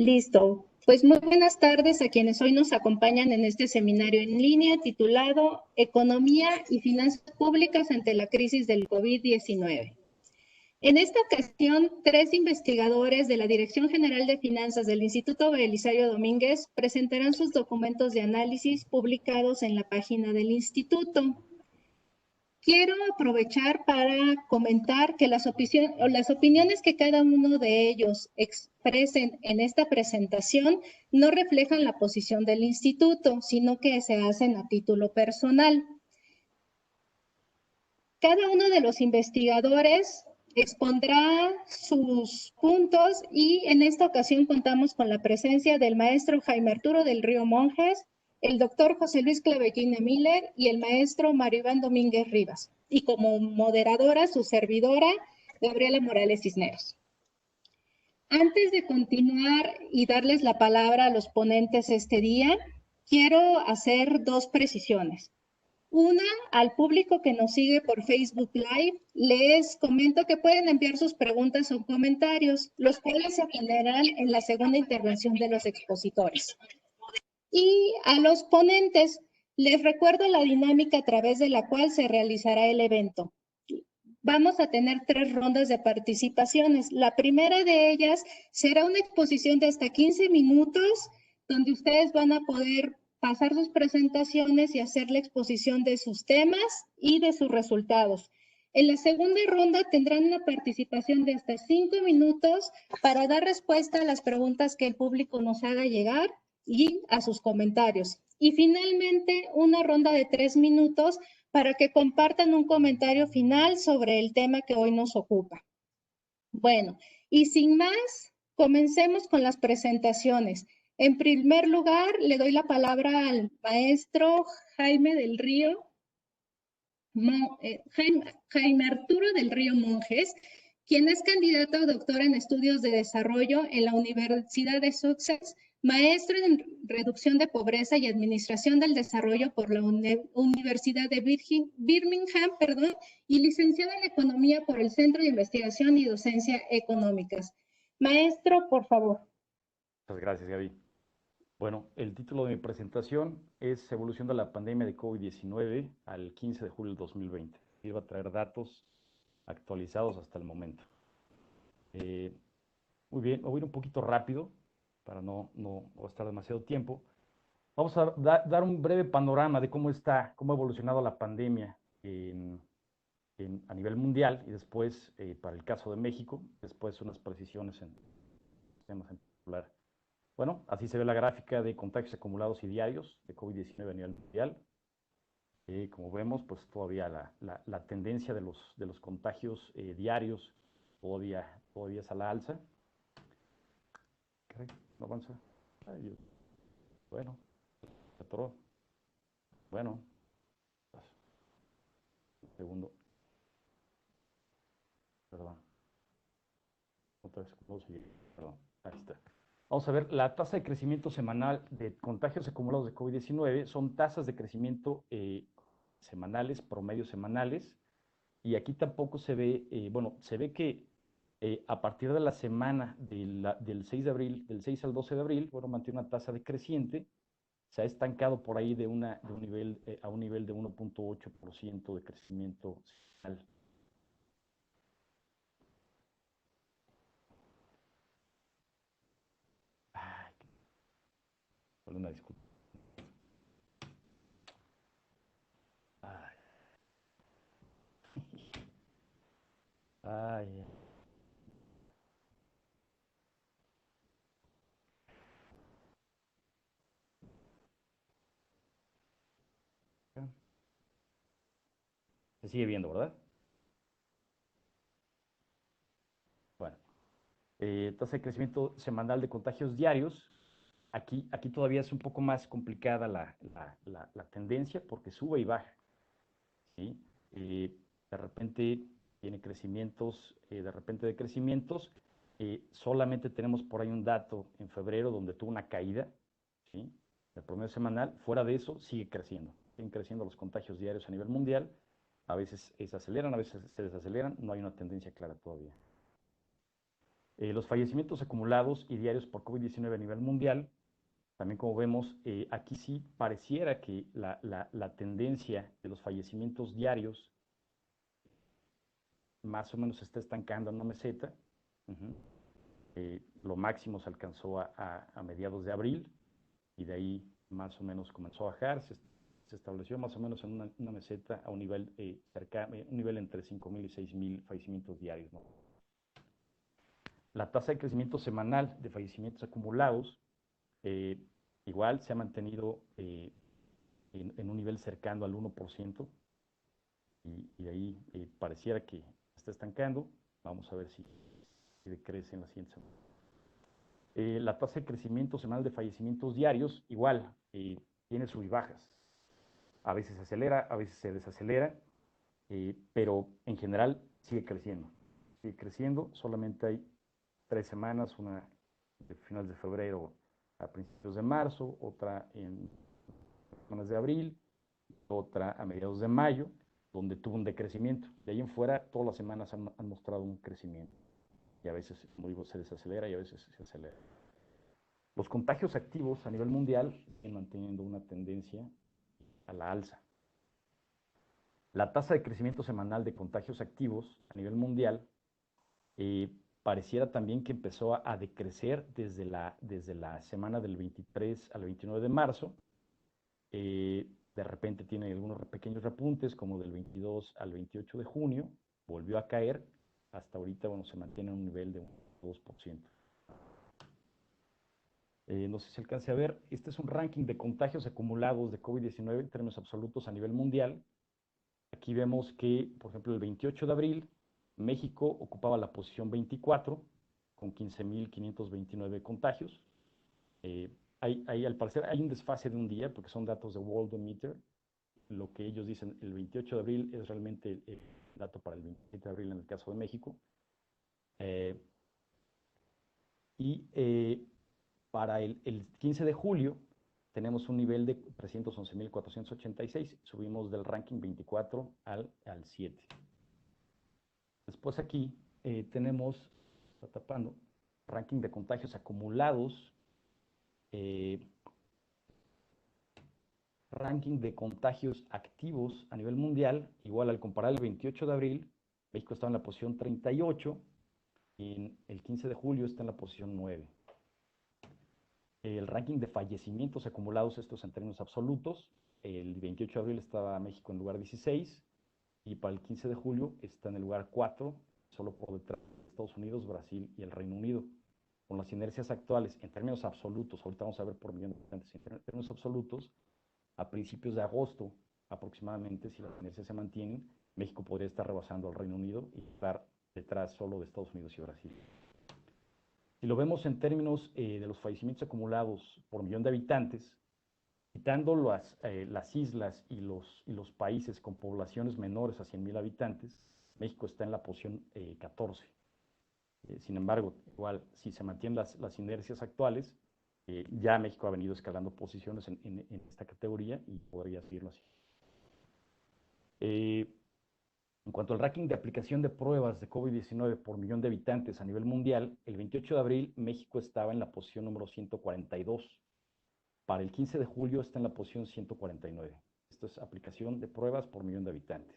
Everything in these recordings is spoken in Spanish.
Listo. Pues muy buenas tardes a quienes hoy nos acompañan en este seminario en línea titulado Economía y Finanzas Públicas ante la crisis del COVID-19. En esta ocasión, 3 investigadores de la Dirección General de Finanzas del Instituto Belisario Domínguez presentarán sus documentos de análisis publicados en la página del instituto. Quiero aprovechar para comentar que las opiniones que cada uno de ellos expresen en esta presentación no reflejan la posición del instituto, sino que se hacen a título personal. Cada uno de los investigadores expondrá sus puntos y en esta ocasión contamos con la presencia del maestro Jaime Arturo del Río Monjes, el doctor José Luis Clavellina Miller y el maestro Mario Iván Domínguez Rivas. Y como moderadora, su servidora, Gabriela Morales Cisneros. Antes de continuar y darles la palabra a los ponentes este día, quiero hacer 2 precisiones. Una, al público que nos sigue por Facebook Live, les comento que pueden enviar sus preguntas o comentarios, los cuales se atenderán en la segunda intervención de los expositores. Y a los ponentes, les recuerdo la dinámica a través de la cual se realizará el evento. Vamos a tener 3 rondas de participaciones. La primera de ellas será una exposición de hasta 15 minutos, donde ustedes van a poder pasar sus presentaciones y hacer la exposición de sus temas y de sus resultados. En la segunda ronda tendrán una participación de hasta 5 minutos para dar respuesta a las preguntas que el público nos haga llegar y a sus comentarios. Y finalmente, una ronda de 3 minutos para que compartan un comentario final sobre el tema que hoy nos ocupa. Bueno, y sin más, comencemos con las presentaciones. En primer lugar, le doy la palabra al maestro Jaime Arturo del Río Monjes, quien es candidato a doctor en estudios de desarrollo en la Universidad de Sussex, maestro en reducción de pobreza y administración del desarrollo por la Universidad de Birmingham, y licenciado en economía por el Centro de Investigación y Docencia Económicas. Maestro, por favor. Muchas gracias, Gaby. Bueno, el título de mi presentación es Evolución de la pandemia de COVID-19 al 15 de julio del 2020. Iba a traer datos actualizados hasta el momento. Muy bien, me voy a ir un poquito rápido para no gastar demasiado tiempo. Vamos a dar un breve panorama de cómo ha evolucionado la pandemia a nivel mundial y después, para el caso de México, después unas precisiones en temas en particular. Bueno, así se ve la gráfica de contagios acumulados y diarios de COVID-19 a nivel mundial. Como vemos, pues todavía la tendencia de los contagios diarios todavía es a la alza. No avanza. Ay, Dios. Bueno, se atoró. Bueno, un segundo. Perdón. Otra vez, perdón. Ahí está. Vamos a ver, la tasa de crecimiento semanal de contagios acumulados de COVID-19 son tasas de crecimiento semanales, promedios semanales, y aquí tampoco se ve, bueno, se ve que a partir de la semana del 6 de abril, del 6 al 12 de abril, bueno, mantiene una tasa decreciente, se ha estancado por ahí a un nivel de 1.8% de crecimiento semanal. Ay, una disculpa. Ay. Ay. Se sigue viendo, ¿verdad? Bueno, tasa de crecimiento semanal de contagios diarios. Aquí todavía es un poco más complicada la tendencia porque sube y baja, ¿sí? De repente tiene crecimientos, de repente decrecimientos. Solamente tenemos por ahí un dato en febrero donde tuvo una caída, ¿sí? El promedio semanal. Fuera de eso, sigue creciendo. Siguen creciendo los contagios diarios a nivel mundial. A veces se aceleran, a veces se desaceleran. No hay una tendencia clara todavía. Los fallecimientos acumulados y diarios por COVID-19 a nivel mundial, también como vemos, aquí sí pareciera que la tendencia de los fallecimientos diarios más o menos se está estancando en una meseta. Lo máximo se alcanzó a mediados de abril y de ahí más o menos comenzó a bajar, se estableció más o menos en una meseta a un nivel, un nivel entre 5.000 y 6.000 fallecimientos diarios, ¿no? La tasa de crecimiento semanal de fallecimientos acumulados igual se ha mantenido en un nivel cercano al 1%, y ahí pareciera que está estancando. Vamos a ver si decrece en la siguiente semana. La tasa de crecimiento semanal de fallecimientos diarios igual tiene sub y bajas. A veces se acelera, a veces se desacelera, pero en general sigue creciendo. Sigue creciendo, solamente hay 3 semanas, una de finales de febrero a principios de marzo, otra en semanas de abril, otra a mediados de mayo, donde tuvo un decrecimiento. De ahí en fuera, todas las semanas han mostrado un crecimiento. Y a veces, como digo, se desacelera y a veces se acelera. Los contagios activos a nivel mundial siguen manteniendo una tendencia a la alza. La tasa de crecimiento semanal de contagios activos a nivel mundial pareciera también que empezó a decrecer desde la semana del 23 al 29 de marzo. De repente tiene algunos pequeños repuntes, como del 22 al 28 de junio, volvió a caer, hasta ahorita, bueno, se mantiene en un nivel de un 2%. No sé si se alcance a ver, este es un ranking de contagios acumulados de COVID-19 en términos absolutos a nivel mundial. Aquí vemos que, por ejemplo, el 28 de abril, México ocupaba la posición 24 con 15.529 contagios. Al parecer hay un desfase de un día porque son datos de Worldometer. Lo que ellos dicen el 28 de abril es realmente el dato para el 27 de abril en el caso de México. Para el 15 de julio tenemos un nivel de 311.486. Subimos del ranking 24 al 7. Después aquí tenemos, está tapando, ranking de contagios acumulados. Ranking de contagios activos a nivel mundial. Igual al comparar el 28 de abril, México estaba en la posición 38 y en el 15 de julio está en la posición 9. El ranking de fallecimientos acumulados, estos en términos absolutos, el 28 de abril estaba México en lugar 16 y para el 15 de julio está en el lugar 4, solo por detrás de Estados Unidos, Brasil y el Reino Unido. Con las inercias actuales, en términos absolutos, ahorita vamos a ver por millón de habitantes, en términos absolutos, a principios de agosto aproximadamente, si las inercias se mantienen, México podría estar rebasando al Reino Unido y estar detrás solo de Estados Unidos y Brasil. Si lo vemos en términos de los fallecimientos acumulados por millón de habitantes, quitando las islas y los países con poblaciones menores a 100.000 habitantes, México está en la posición 14. Sin embargo, igual, si se mantienen las inercias actuales, ya México ha venido escalando posiciones en esta categoría y podría seguirlo así. En cuanto al ranking de aplicación de pruebas de COVID-19 por millón de habitantes a nivel mundial, el 28 de abril México estaba en la posición número 142. Para el 15 de julio está en la posición 149. Esto es aplicación de pruebas por millón de habitantes.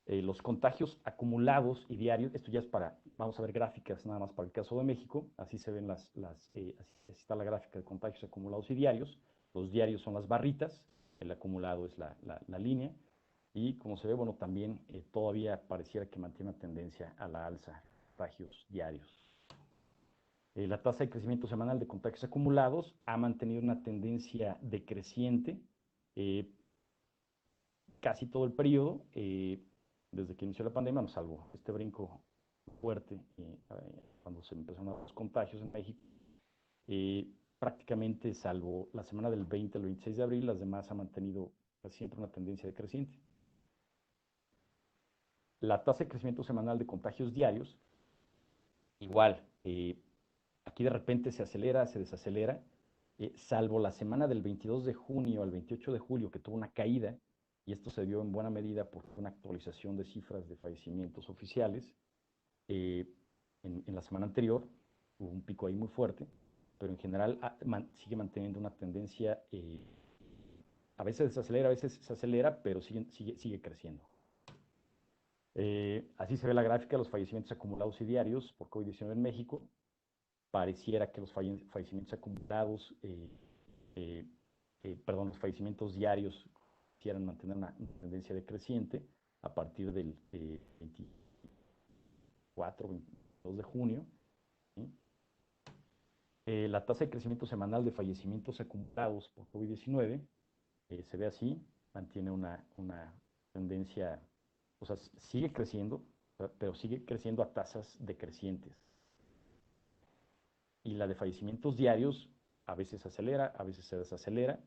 Los contagios acumulados y diarios, esto ya es vamos a ver gráficas nada más para el caso de México, así se ven así está la gráfica de contagios acumulados y diarios. Los diarios son las barritas, el acumulado es la línea, y como se ve, bueno, también todavía pareciera que mantiene una tendencia a la alza, contagios diarios. La tasa de crecimiento semanal de contagios acumulados ha mantenido una tendencia decreciente casi todo el periodo, desde que inició la pandemia, salvo este brinco fuerte cuando se empezaron los contagios en México. Prácticamente, salvo la semana del 20 al 26 de abril, las demás han mantenido siempre una tendencia decreciente. La tasa de crecimiento semanal de contagios diarios, igual, aquí de repente se acelera, se desacelera, salvo la semana del 22 de junio al 28 de julio, que tuvo una caída, y esto se dio en buena medida por una actualización de cifras de fallecimientos oficiales. En en la semana anterior hubo un pico ahí muy fuerte, pero en general sigue manteniendo una tendencia, a veces se acelera, pero sigue creciendo. Así se ve la gráfica de los fallecimientos acumulados y diarios por COVID-19 en México. Pareciera que los fallecimientos acumulados, los fallecimientos diarios quisieran mantener una tendencia decreciente a partir del 24, 22 de junio. ¿Sí? La tasa de crecimiento semanal de fallecimientos acumulados por COVID-19 se ve así, mantiene una tendencia, o sea, sigue creciendo, pero sigue creciendo a tasas decrecientes. Y la de fallecimientos diarios a veces acelera, a veces se desacelera,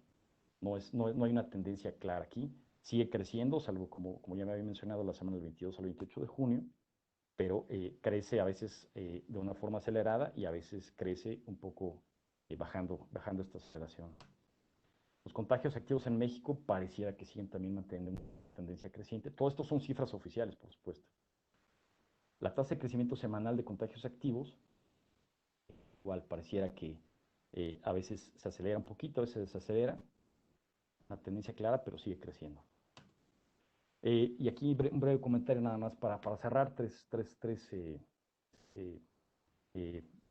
no hay una tendencia clara aquí, sigue creciendo, salvo como ya me había mencionado la semana del 22 al 28 de junio, pero crece a veces de una forma acelerada y a veces crece un poco bajando esta aceleración. Los contagios activos en México pareciera que siguen también manteniendo una tendencia creciente. Todo esto son cifras oficiales, por supuesto. La tasa de crecimiento semanal de contagios activos, igual pareciera que a veces se acelera un poquito, a veces se desacelera. Una tendencia clara, pero sigue creciendo. Y aquí un breve comentario nada más para cerrar, tres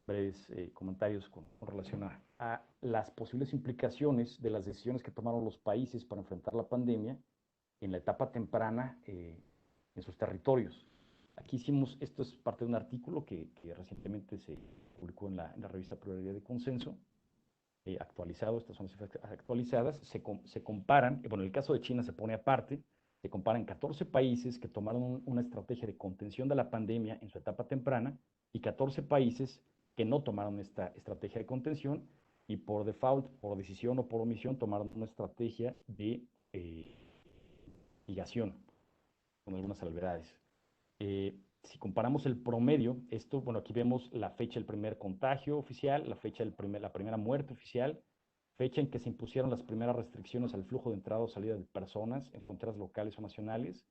breves comentarios con relación a las posibles implicaciones de las decisiones que tomaron los países para enfrentar la pandemia en la etapa temprana en sus territorios. Aquí esto es parte de un artículo que recientemente se publicó en la revista Pluralidad de Consenso, actualizado, estas son las cifras actualizadas, se comparan, bueno, el caso de China se pone aparte, se comparan 14 países que tomaron una estrategia de contención de la pandemia en su etapa temprana y 14 países que no tomaron esta estrategia de contención y por default, por decisión o por omisión, tomaron una estrategia de mitigación, con algunas salvedades. Si comparamos el promedio, bueno, aquí vemos la fecha del primer contagio oficial, la fecha la primera muerte oficial, fecha en que se impusieron las primeras restricciones al flujo de entrada o salida de personas en fronteras locales o nacionales,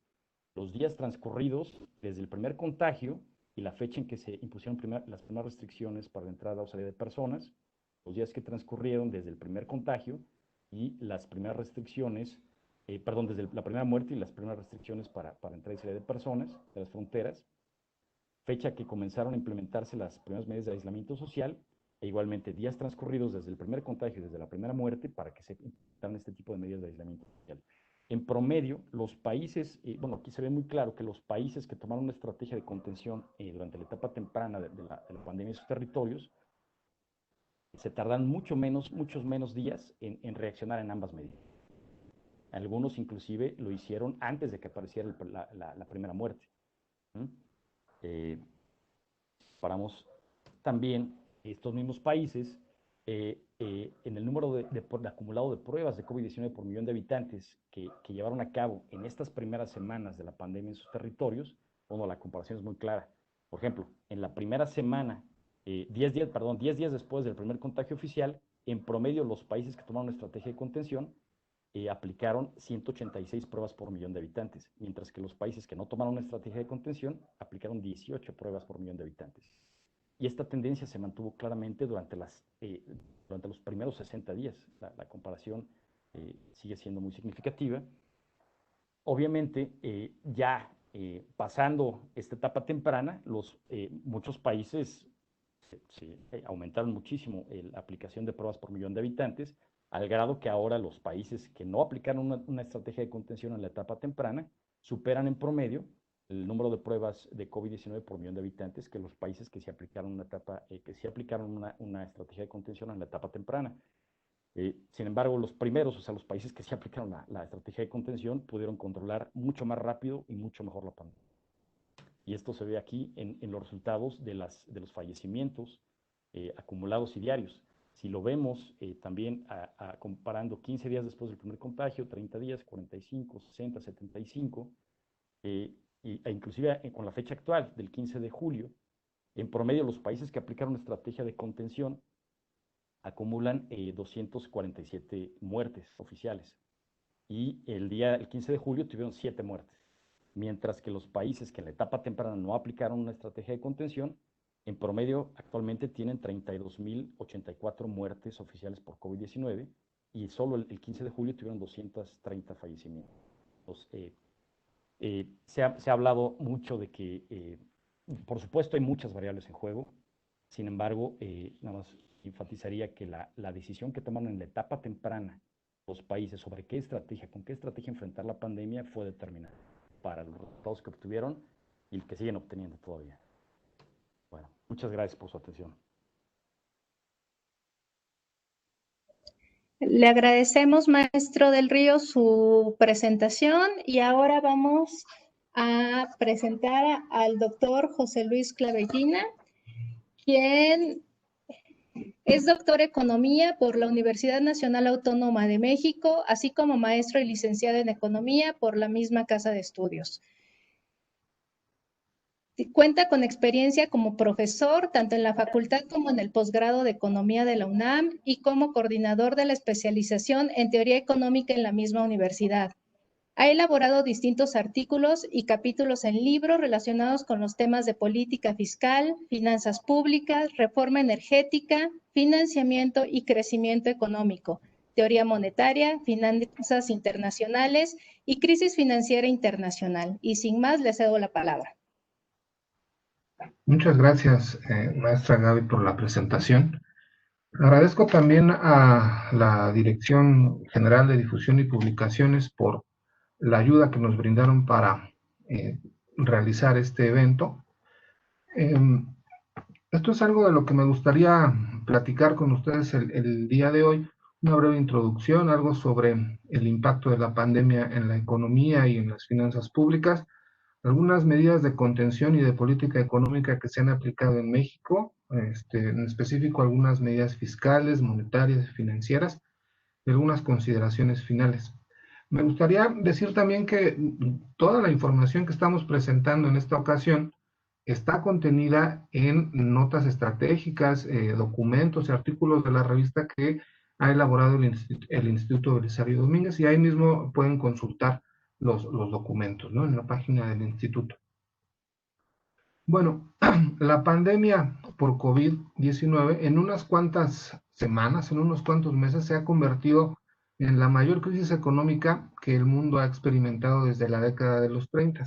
los días transcurridos desde el primer contagio y la fecha en que se impusieron las primeras restricciones para la entrada o salida de personas, los días que transcurrieron desde el primer contagio y las primeras restricciones, desde la primera muerte y las primeras restricciones para entrada y salida de personas de las fronteras, fecha que comenzaron a implementarse las primeras medidas de aislamiento social, e igualmente días transcurridos desde el primer contagio y desde la primera muerte para que se implementaran este tipo de medidas de aislamiento social. En promedio, los países, bueno, aquí se ve muy claro que los países que tomaron una estrategia de contención durante la etapa temprana de la pandemia en sus territorios, se tardan muchos menos días en reaccionar en ambas medidas. Algunos inclusive lo hicieron antes de que apareciera la primera muerte. Paramos también estos mismos países en el número de acumulado de pruebas de COVID-19 por millón de habitantes que llevaron a cabo en estas primeras semanas de la pandemia en sus territorios. Bueno, la comparación es muy clara. Por ejemplo, en la primera semana, 10 días después del primer contagio oficial, en promedio los países que tomaron una estrategia de contención aplicaron 186 pruebas por millón de habitantes, mientras que los países que no tomaron una estrategia de contención aplicaron 18 pruebas por millón de habitantes. Y esta tendencia se mantuvo claramente durante los primeros 60 días. La comparación sigue siendo muy significativa. Obviamente, ya pasando esta etapa temprana, muchos países aumentaron muchísimo la aplicación de pruebas por millón de habitantes, al grado que ahora los países que no aplicaron una estrategia de contención en la etapa temprana superan en promedio el número de pruebas de COVID-19 por millón de habitantes que los países que sí aplicaron una estrategia de contención en la etapa temprana. Sin embargo, los primeros, o sea, los países que sí aplicaron la estrategia de contención, pudieron controlar mucho más rápido y mucho mejor la pandemia. Y esto se ve aquí en los resultados de los fallecimientos acumulados y diarios. Si lo vemos también comparando 15 días después del primer contagio, 30 días, 45, 60, 75, e inclusive con la fecha actual del 15 de julio, en promedio los países que aplicaron una estrategia de contención acumulan 247 muertes oficiales. Y el 15 de julio tuvieron 7 muertes. Mientras que los países que en la etapa temprana no aplicaron una estrategia de contención en promedio actualmente tienen 32.084 muertes oficiales por COVID-19 y solo el 15 de julio tuvieron 230 fallecimientos. Entonces, se ha hablado mucho de que, por supuesto, hay muchas variables en juego. Sin embargo, nada más enfatizaría que la decisión que tomaron en la etapa temprana los países sobre con qué estrategia enfrentar la pandemia fue determinante para los resultados que obtuvieron y que siguen obteniendo todavía. Bueno, muchas gracias por su atención. Le agradecemos, maestro del Río, su presentación y ahora vamos a presentar al doctor José Luis Clavellina, quien es doctor en Economía por la Universidad Nacional Autónoma de México, así como maestro y licenciado en Economía por la misma casa de estudios. Cuenta con experiencia como profesor, tanto en la facultad como en el posgrado de Economía de la UNAM y como coordinador de la especialización en Teoría Económica en la misma universidad. Ha elaborado distintos artículos y capítulos en libros relacionados con los temas de política fiscal, finanzas públicas, reforma energética, financiamiento y crecimiento económico, teoría monetaria, finanzas internacionales y crisis financiera internacional. Y sin más, le cedo la palabra. Muchas gracias, maestra Gaby, por la presentación. Agradezco también a la Dirección General de Difusión y Publicaciones por la ayuda que nos brindaron para realizar este evento. Esto es algo de lo que me gustaría platicar con ustedes el día de hoy, una breve introducción, algo sobre el impacto de la pandemia en la economía y en las finanzas públicas, algunas medidas de contención y de política económica que se han aplicado en México, en específico algunas medidas fiscales, monetarias y financieras, y algunas consideraciones finales. Me gustaría decir también que toda la información que estamos presentando en esta ocasión está contenida en notas estratégicas, documentos y artículos de la revista que ha elaborado el Instituto Belisario Domínguez, y ahí mismo pueden consultar los documentos, ¿no?, en la página del instituto. Bueno, la pandemia por COVID-19 en unas cuantas semanas, en unos cuantos meses, se ha convertido en la mayor crisis económica que el mundo ha experimentado desde la década de los 30.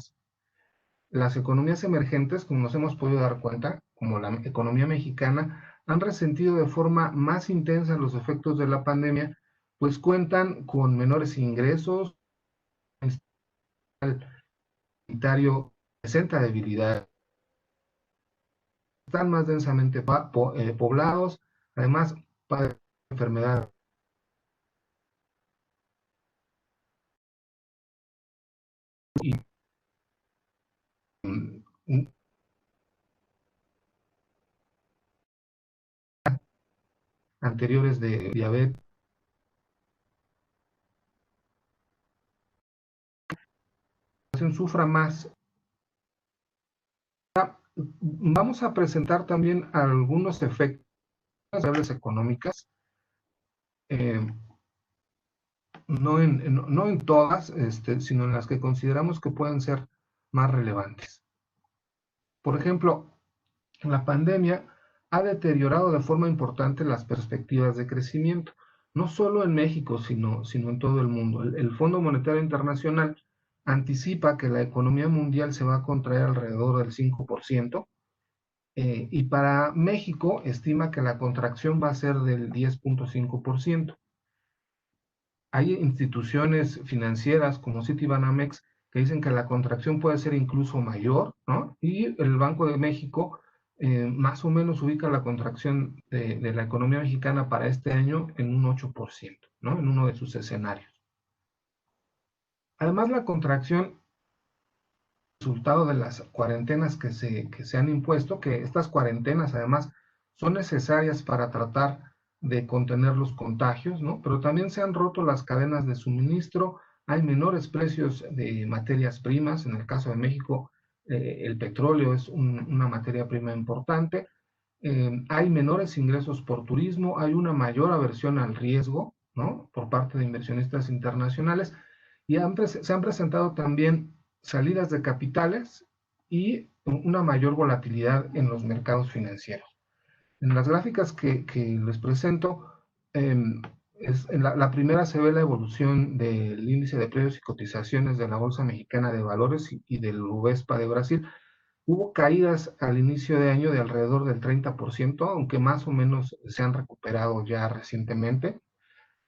Las economías emergentes, como nos hemos podido dar cuenta, como la economía mexicana, han resentido de forma más intensa los efectos de la pandemia, pues cuentan con menores ingresos, el sanitario presenta debilidad, están más densamente poblados, además padecen enfermedades y anteriores de diabetes. Sufra más. Vamos a presentar también algunos efectos de las económicas, no en todas, sino en las que consideramos que pueden ser más relevantes. Por ejemplo, la pandemia ha deteriorado de forma importante las perspectivas de crecimiento, no solo en México, sino en todo el mundo. El Fondo Monetario Internacional anticipa que la economía mundial se va a contraer alrededor del 5%, y para México estima que la contracción va a ser del 10.5%. Hay instituciones financieras como Citibanamex que dicen que la contracción puede ser incluso mayor, ¿no? Y el Banco de México más o menos ubica la contracción de la economía mexicana para este año en un 8%, ¿no?, en uno de sus escenarios. Además, la contracción resultado de las cuarentenas que se han impuesto, que estas cuarentenas además son necesarias para tratar de contener los contagios, ¿no? Pero también se han roto las cadenas de suministro, hay menores precios de materias primas, en el caso de México el petróleo es una materia prima importante, hay menores ingresos por turismo, hay una mayor aversión al riesgo, ¿no?, por parte de inversionistas internacionales, y se han presentado también salidas de capitales y una mayor volatilidad en los mercados financieros. En las gráficas que les presento, la primera se ve la evolución del índice de precios y cotizaciones de la Bolsa Mexicana de Valores y del Bovespa de Brasil. Hubo caídas al inicio de año de alrededor del 30%, aunque más o menos se han recuperado ya recientemente.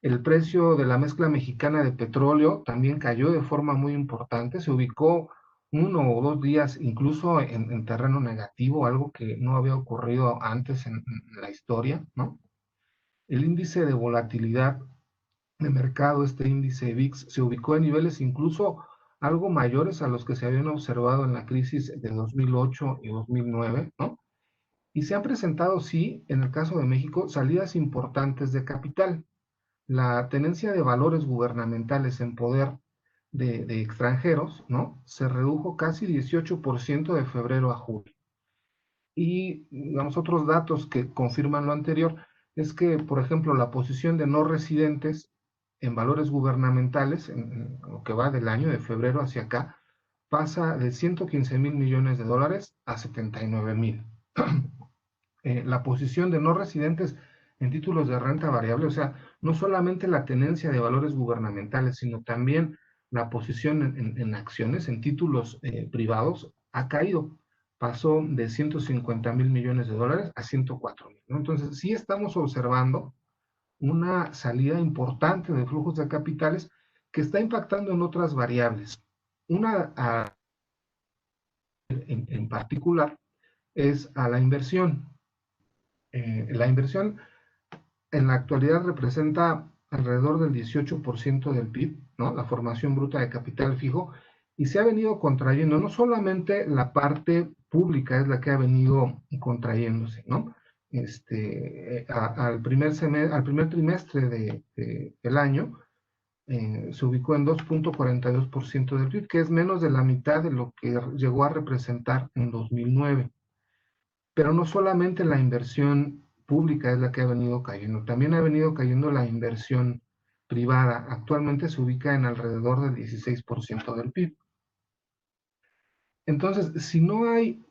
El precio de la mezcla mexicana de petróleo también cayó de forma muy importante, se ubicó 1 o 2 días incluso en terreno negativo, algo que no había ocurrido antes en la historia, ¿no? El índice de volatilidad de mercado, este índice VIX, se ubicó en niveles incluso algo mayores a los que se habían observado en la crisis de 2008 y 2009, ¿no? Y se han presentado, sí, en el caso de México, salidas importantes de capital. La tenencia de valores gubernamentales en poder de extranjeros, ¿no? Se redujo casi 18% de febrero a julio. Y los otros datos que confirman lo anterior es que, por ejemplo, la posición de no residentes en valores gubernamentales, en lo que va del año de febrero hacia acá, pasa de 115,000 millones de dólares a 79,000. La posición de no residentes en títulos de renta variable, o sea, no solamente la tenencia de valores gubernamentales, sino también la posición en acciones, en títulos privados, ha caído. Pasó de 150,000 millones de dólares a 104,000, ¿no? Entonces, sí estamos observando una salida importante de flujos de capitales que está impactando en otras variables. Una en particular es a la inversión. La inversión en la actualidad representa alrededor del 18% del PIB, ¿no? La formación bruta de capital fijo, y se ha venido contrayendo. No solamente la parte pública es la que ha venido contrayéndose, ¿no? Al primer trimestre del año se ubicó en 2.42% del PIB, que es menos de la mitad de lo que llegó a representar en 2009. Pero no solamente la inversión pública es la que ha venido cayendo, también ha venido cayendo la inversión privada. Actualmente se ubica en alrededor del 16% del PIB. Entonces, si no hay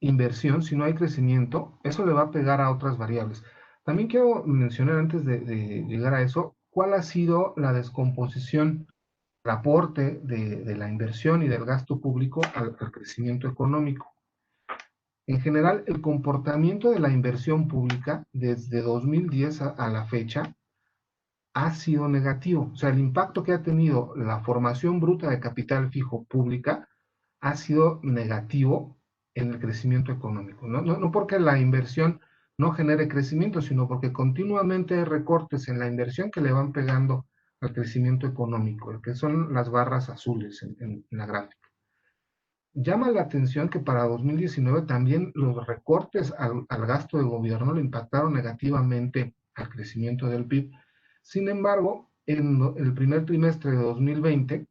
inversión, si no hay crecimiento, eso le va a pegar a otras variables. También quiero mencionar antes de llegar a eso, cuál ha sido la descomposición, el aporte de la inversión y del gasto público al crecimiento económico. En general, el comportamiento de la inversión pública desde 2010 a la fecha ha sido negativo. O sea, el impacto que ha tenido la formación bruta de capital fijo pública ha sido negativo en el crecimiento económico. No porque la inversión no genere crecimiento, sino porque continuamente hay recortes en la inversión que le van pegando al crecimiento económico, que son las barras azules en la gráfica. Llama la atención que para 2019 también los recortes al gasto de gobierno le impactaron negativamente al crecimiento del PIB. Sin embargo, en el primer trimestre de 2020,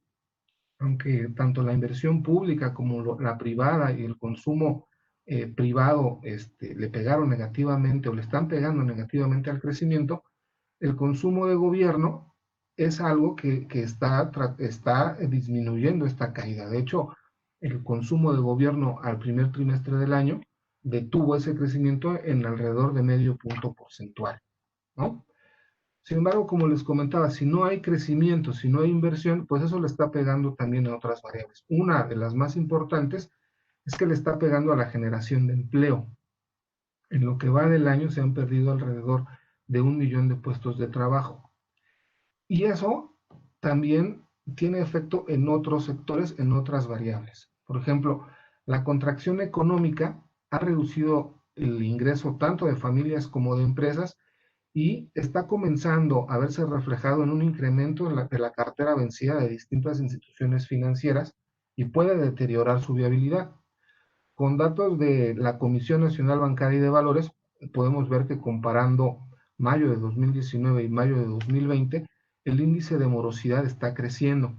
aunque tanto la inversión pública como la privada y el consumo privado le pegaron negativamente o le están pegando negativamente al crecimiento, el consumo de gobierno es algo que está disminuyendo esta caída. De hecho, el consumo de gobierno al primer trimestre del año detuvo ese crecimiento en alrededor de medio punto porcentual, ¿no? Sin embargo, como les comentaba, si no hay crecimiento, si no hay inversión, pues eso le está pegando también a otras variables. Una de las más importantes es que le está pegando a la generación de empleo. En lo que va del año se han perdido alrededor de 1 millón de puestos de trabajo. Y eso también tiene efecto en otros sectores, en otras variables. Por ejemplo, la contracción económica ha reducido el ingreso tanto de familias como de empresas y está comenzando a verse reflejado en un incremento de la cartera vencida de distintas instituciones financieras y puede deteriorar su viabilidad. Con datos de la Comisión Nacional Bancaria y de Valores, podemos ver que comparando mayo de 2019 y mayo de 2020, el índice de morosidad está creciendo.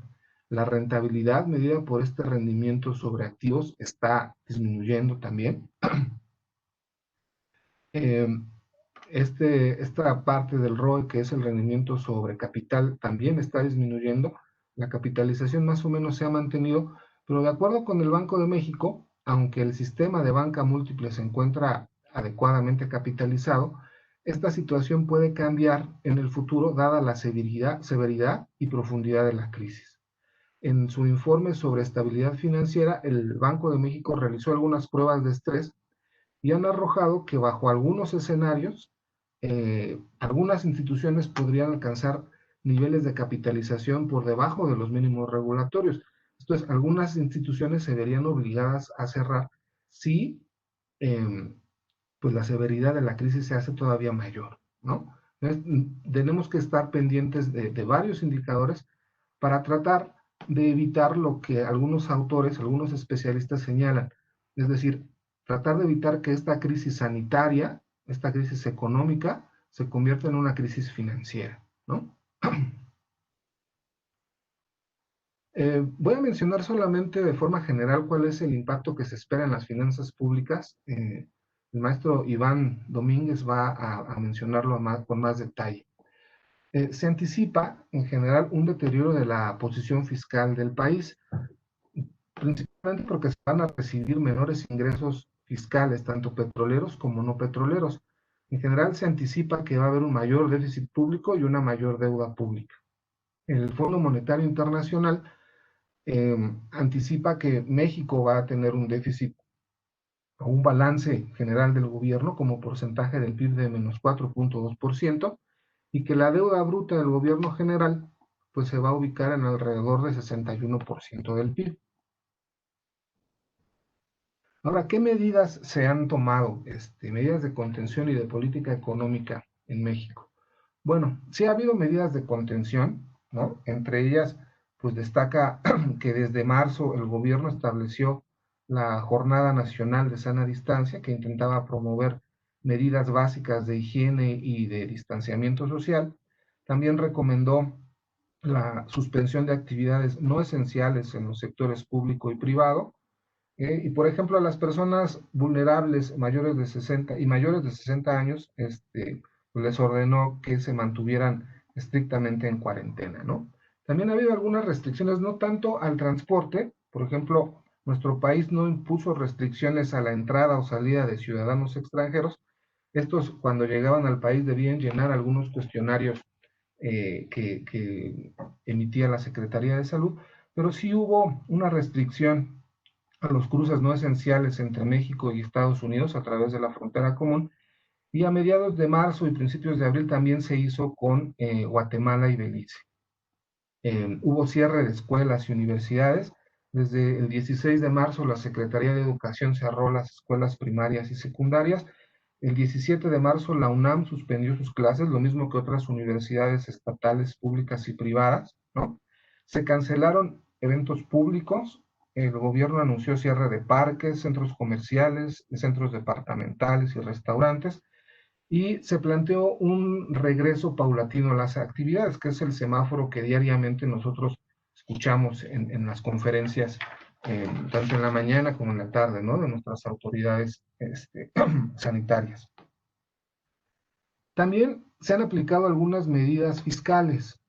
La rentabilidad medida por este rendimiento sobre activos está disminuyendo también. Esta parte del ROE, que es el rendimiento sobre capital, también está disminuyendo. La capitalización más o menos se ha mantenido, Pero de acuerdo con el Banco de México, aunque el sistema de banca múltiple se encuentra adecuadamente capitalizado, esta situación puede cambiar en el futuro dada la severidad y profundidad de la crisis. En su informe sobre estabilidad financiera, el Banco de México realizó algunas pruebas de estrés y han arrojado que bajo algunos escenarios, algunas instituciones podrían alcanzar niveles de capitalización por debajo de los mínimos regulatorios. Esto es, algunas instituciones se verían obligadas a cerrar si pues la severidad de la crisis se hace todavía mayor, ¿no? Entonces, tenemos que estar pendientes de varios indicadores para tratar de evitar lo que algunos autores, algunos especialistas señalan, es decir, tratar de evitar que esta crisis sanitaria, esta crisis económica, se convierta en una crisis financiera, ¿no? Voy a mencionar solamente de forma general cuál es el impacto que se espera en las finanzas públicas. El maestro Iván Domínguez va a mencionarlo con más detalle. Se anticipa, en general, un deterioro de la posición fiscal del país, principalmente porque se van a recibir menores ingresos fiscales, tanto petroleros como no petroleros. En general, se anticipa que va a haber un mayor déficit público y una mayor deuda pública. El Fondo Monetario Internacional anticipa que México va a tener un déficit o un balance general del gobierno como porcentaje del PIB de menos 4.2% y que la deuda bruta del gobierno general pues se va a ubicar en alrededor de 61% del PIB. Ahora, ¿qué medidas se han tomado? Medidas de contención y de política económica en México. Bueno, sí ha habido medidas de contención, ¿no? Entre ellas, pues destaca que desde marzo el gobierno estableció la Jornada Nacional de Sana Distancia, que intentaba promover medidas básicas de higiene y de distanciamiento social. También recomendó la suspensión de actividades no esenciales en los sectores público y privado. Y por ejemplo, a las personas vulnerables mayores de 60 años, les ordenó que se mantuvieran estrictamente en cuarentena, ¿no? También ha habido algunas restricciones, no tanto al transporte, por ejemplo, nuestro país no impuso restricciones a la entrada o salida de ciudadanos extranjeros. Estos, cuando llegaban al país, debían llenar algunos cuestionarios que emitía la Secretaría de Salud, pero sí hubo una restricción a los cruces no esenciales entre México y Estados Unidos a través de la frontera común, y a mediados de marzo y principios de abril también se hizo con Guatemala y Belice. Hubo cierre de escuelas y universidades. Desde el 16 de marzo la Secretaría de Educación cerró las escuelas primarias y secundarias. El 17 de marzo la UNAM suspendió sus clases, lo mismo que otras universidades estatales, públicas y privadas, ¿no? Se cancelaron eventos públicos. El gobierno anunció cierre de parques, centros comerciales, centros departamentales y restaurantes, y se planteó un regreso paulatino a las actividades, que es el semáforo que diariamente nosotros escuchamos en las conferencias, tanto en la mañana como en la tarde, ¿no? De nuestras autoridades sanitarias. También se han aplicado algunas medidas fiscales.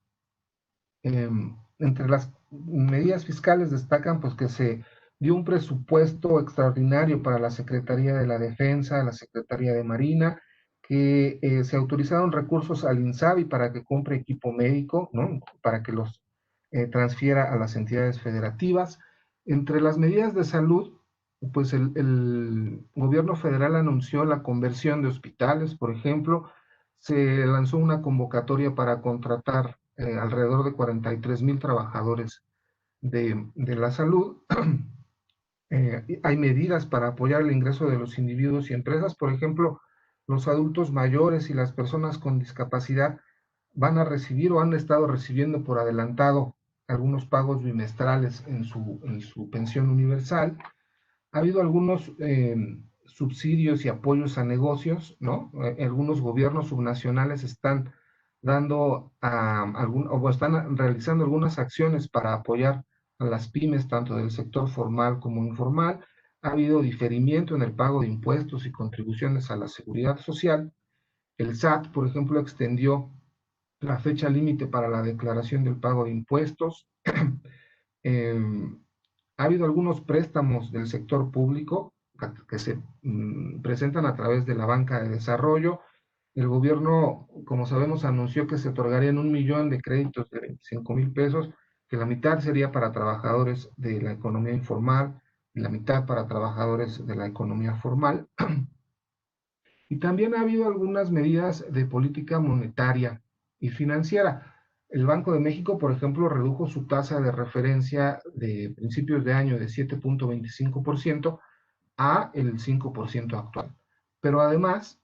Entre las medidas fiscales destacan pues, que se dio un presupuesto extraordinario para la Secretaría de la Defensa, la Secretaría de Marina, que se autorizaron recursos al INSABI para que compre equipo médico, ¿no? Para que los transfiera a las entidades federativas. Entre las medidas de salud, pues el gobierno federal anunció la conversión de hospitales, por ejemplo. Se lanzó una convocatoria para contratar alrededor de 43,000 trabajadores de la salud. Hay medidas para apoyar el ingreso de los individuos y empresas. Por ejemplo, los adultos mayores y las personas con discapacidad van a recibir o han estado recibiendo por adelantado algunos pagos bimestrales en su pensión universal. Ha habido algunos subsidios y apoyos a negocios, ¿no? Algunos gobiernos subnacionales están dando o están realizando algunas acciones para apoyar a las pymes, tanto del sector formal como informal. Ha habido diferimiento en el pago de impuestos y contribuciones a la seguridad social. El SAT, por ejemplo, extendió la fecha límite para la declaración del pago de impuestos. Ha habido algunos préstamos del sector público que se presentan a través de la banca de desarrollo. El gobierno, como sabemos, anunció que se otorgarían 1 millón de créditos de 25,000 pesos, que la mitad sería para trabajadores de la economía informal y la mitad para trabajadores de la economía formal. Y también ha habido algunas medidas de política monetaria y financiera. El Banco de México, por ejemplo, redujo su tasa de referencia de principios de año de 7.25% a el 5% actual. Pero además,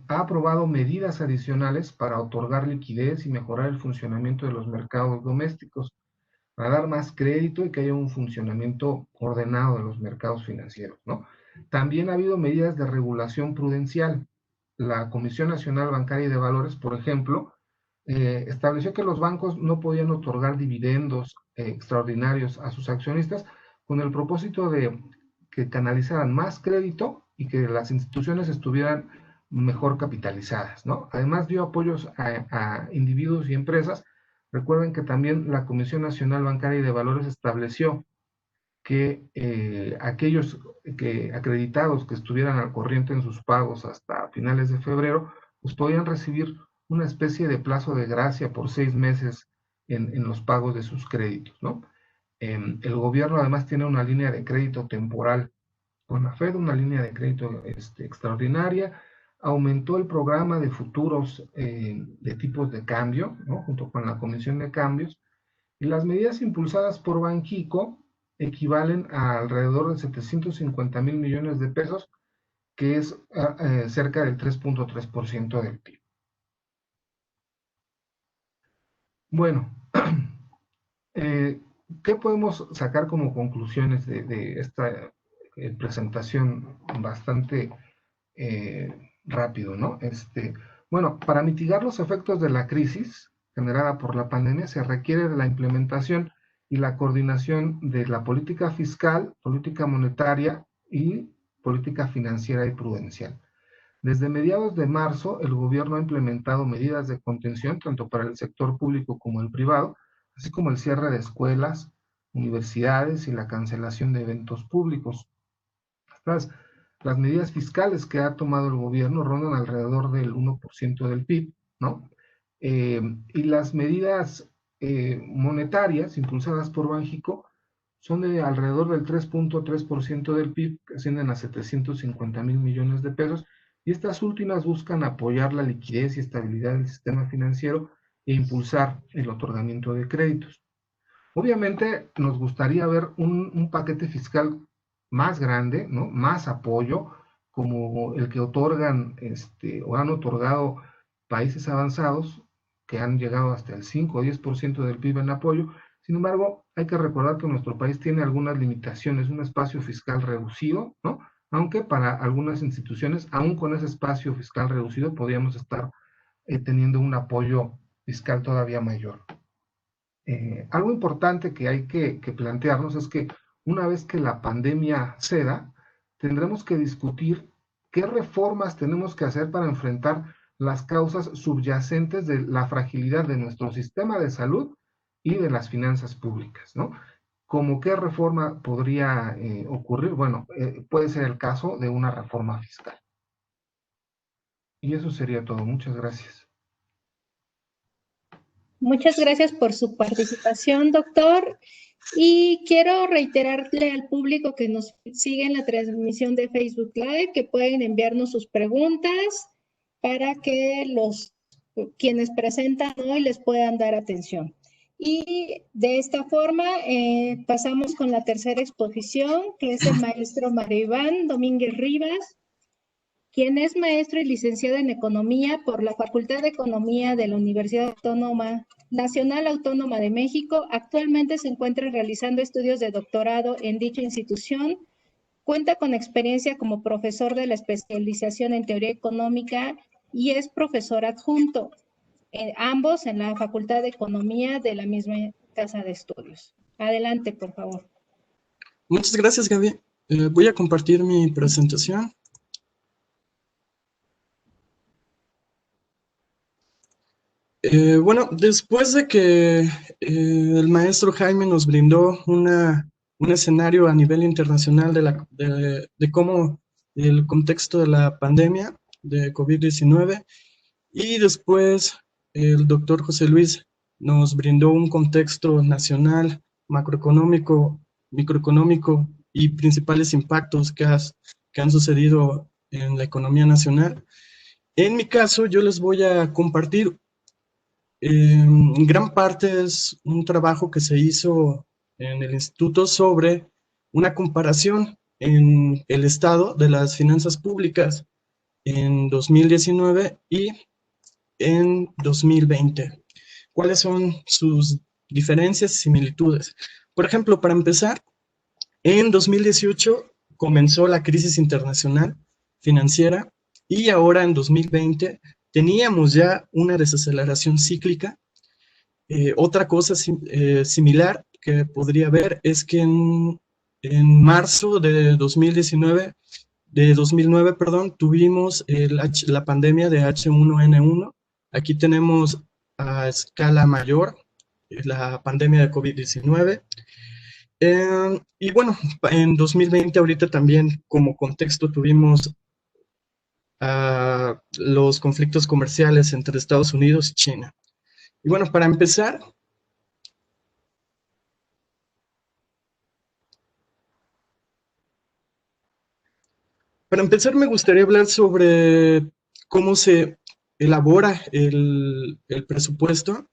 ha aprobado medidas adicionales para otorgar liquidez y mejorar el funcionamiento de los mercados domésticos, para dar más crédito y que haya un funcionamiento ordenado de los mercados financieros, ¿no? También ha habido medidas de regulación prudencial. La Comisión Nacional Bancaria y de Valores, por ejemplo, estableció que los bancos no podían otorgar dividendos extraordinarios a sus accionistas con el propósito de que canalizaran más crédito y que las instituciones estuvieran mejor capitalizadas, ¿no? Además dio apoyos a individuos y empresas. Recuerden que también la Comisión Nacional Bancaria y de Valores estableció que aquellos acreditados que estuvieran al corriente en sus pagos hasta finales de febrero, pues podían recibir una especie de plazo de gracia por 6 meses en los pagos de sus créditos, ¿no? El gobierno además tiene una línea de crédito temporal con la Fed, una línea de crédito extraordinaria, aumentó el programa de futuros de tipos de cambio, ¿no? Junto con la Comisión de Cambios, y las medidas impulsadas por Banxico equivalen a alrededor de 750,000 millones de pesos, que es cerca del 3.3% del PIB. Bueno, ¿qué podemos sacar como conclusiones de esta presentación bastante rápido, ¿no? Bueno, para mitigar los efectos de la crisis generada por la pandemia se requiere de la implementación y la coordinación de la política fiscal, política monetaria y política financiera y prudencial. Desde mediados de marzo, el gobierno ha implementado medidas de contención tanto para el sector público como el privado, así como el cierre de escuelas, universidades y la cancelación de eventos públicos. Las medidas fiscales que ha tomado el gobierno rondan alrededor del 1% del PIB, ¿no? Y las medidas monetarias impulsadas por Banxico son de alrededor del 3.3% del PIB, que ascienden a 750,000 millones de pesos, y estas últimas buscan apoyar la liquidez y estabilidad del sistema financiero e impulsar el otorgamiento de créditos. Obviamente nos gustaría ver un paquete fiscal más grande, ¿no? Más apoyo, como el que otorgan o han otorgado países avanzados, que han llegado hasta el 5 o 10% del PIB en apoyo. Sin embargo, hay que recordar que nuestro país tiene algunas limitaciones, un espacio fiscal reducido, ¿no? Aunque para algunas instituciones, aún con ese espacio fiscal reducido, podríamos estar teniendo un apoyo fiscal todavía mayor. Algo importante que hay que plantearnos es que una vez que la pandemia ceda, tendremos que discutir qué reformas tenemos que hacer para enfrentar las causas subyacentes de la fragilidad de nuestro sistema de salud y de las finanzas públicas, ¿no? ¿Cómo qué reforma podría ocurrir? Bueno, puede ser el caso de una reforma fiscal. Y eso sería todo. Muchas gracias. Muchas gracias por su participación, doctor. Y quiero reiterarle al público que nos sigue en la transmisión de Facebook Live que pueden enviarnos sus preguntas para que quienes presentan hoy les puedan dar atención. Y de esta forma pasamos con la tercera exposición, que es el maestro Mario Iván Domínguez Rivas, quien es maestro y licenciado en Economía por la Facultad de Economía de la Universidad Nacional Autónoma de México. Actualmente se encuentra realizando estudios de doctorado en dicha institución. Cuenta con experiencia como profesor de la especialización en Teoría Económica y es profesor adjunto, ambos en la Facultad de Economía de la misma casa de estudios. Adelante, por favor. Muchas gracias, Gaby. Voy a compartir mi presentación. Bueno, después de que el maestro Jaime nos brindó un escenario a nivel internacional de cómo el contexto de la pandemia de COVID-19, y después el doctor José Luis nos brindó un contexto nacional, macroeconómico, microeconómico y principales impactos que han sucedido en la economía nacional. En mi caso, yo les voy a compartir en gran parte es un trabajo que se hizo en el instituto sobre una comparación en el estado de las finanzas públicas en 2019 y en 2020. ¿Cuáles son sus diferencias y similitudes? Por ejemplo, para empezar, en 2018 comenzó la crisis internacional financiera y ahora en 2020 teníamos ya una desaceleración cíclica. Otra cosa similar que podría haber es que en marzo de 2009, perdón, tuvimos la pandemia de H1N1. Aquí tenemos a escala mayor la pandemia de COVID-19. Y bueno, en 2020 ahorita también como contexto tuvimos los conflictos comerciales entre Estados Unidos y China. Y bueno, para empezar, me gustaría hablar sobre cómo se elabora el presupuesto.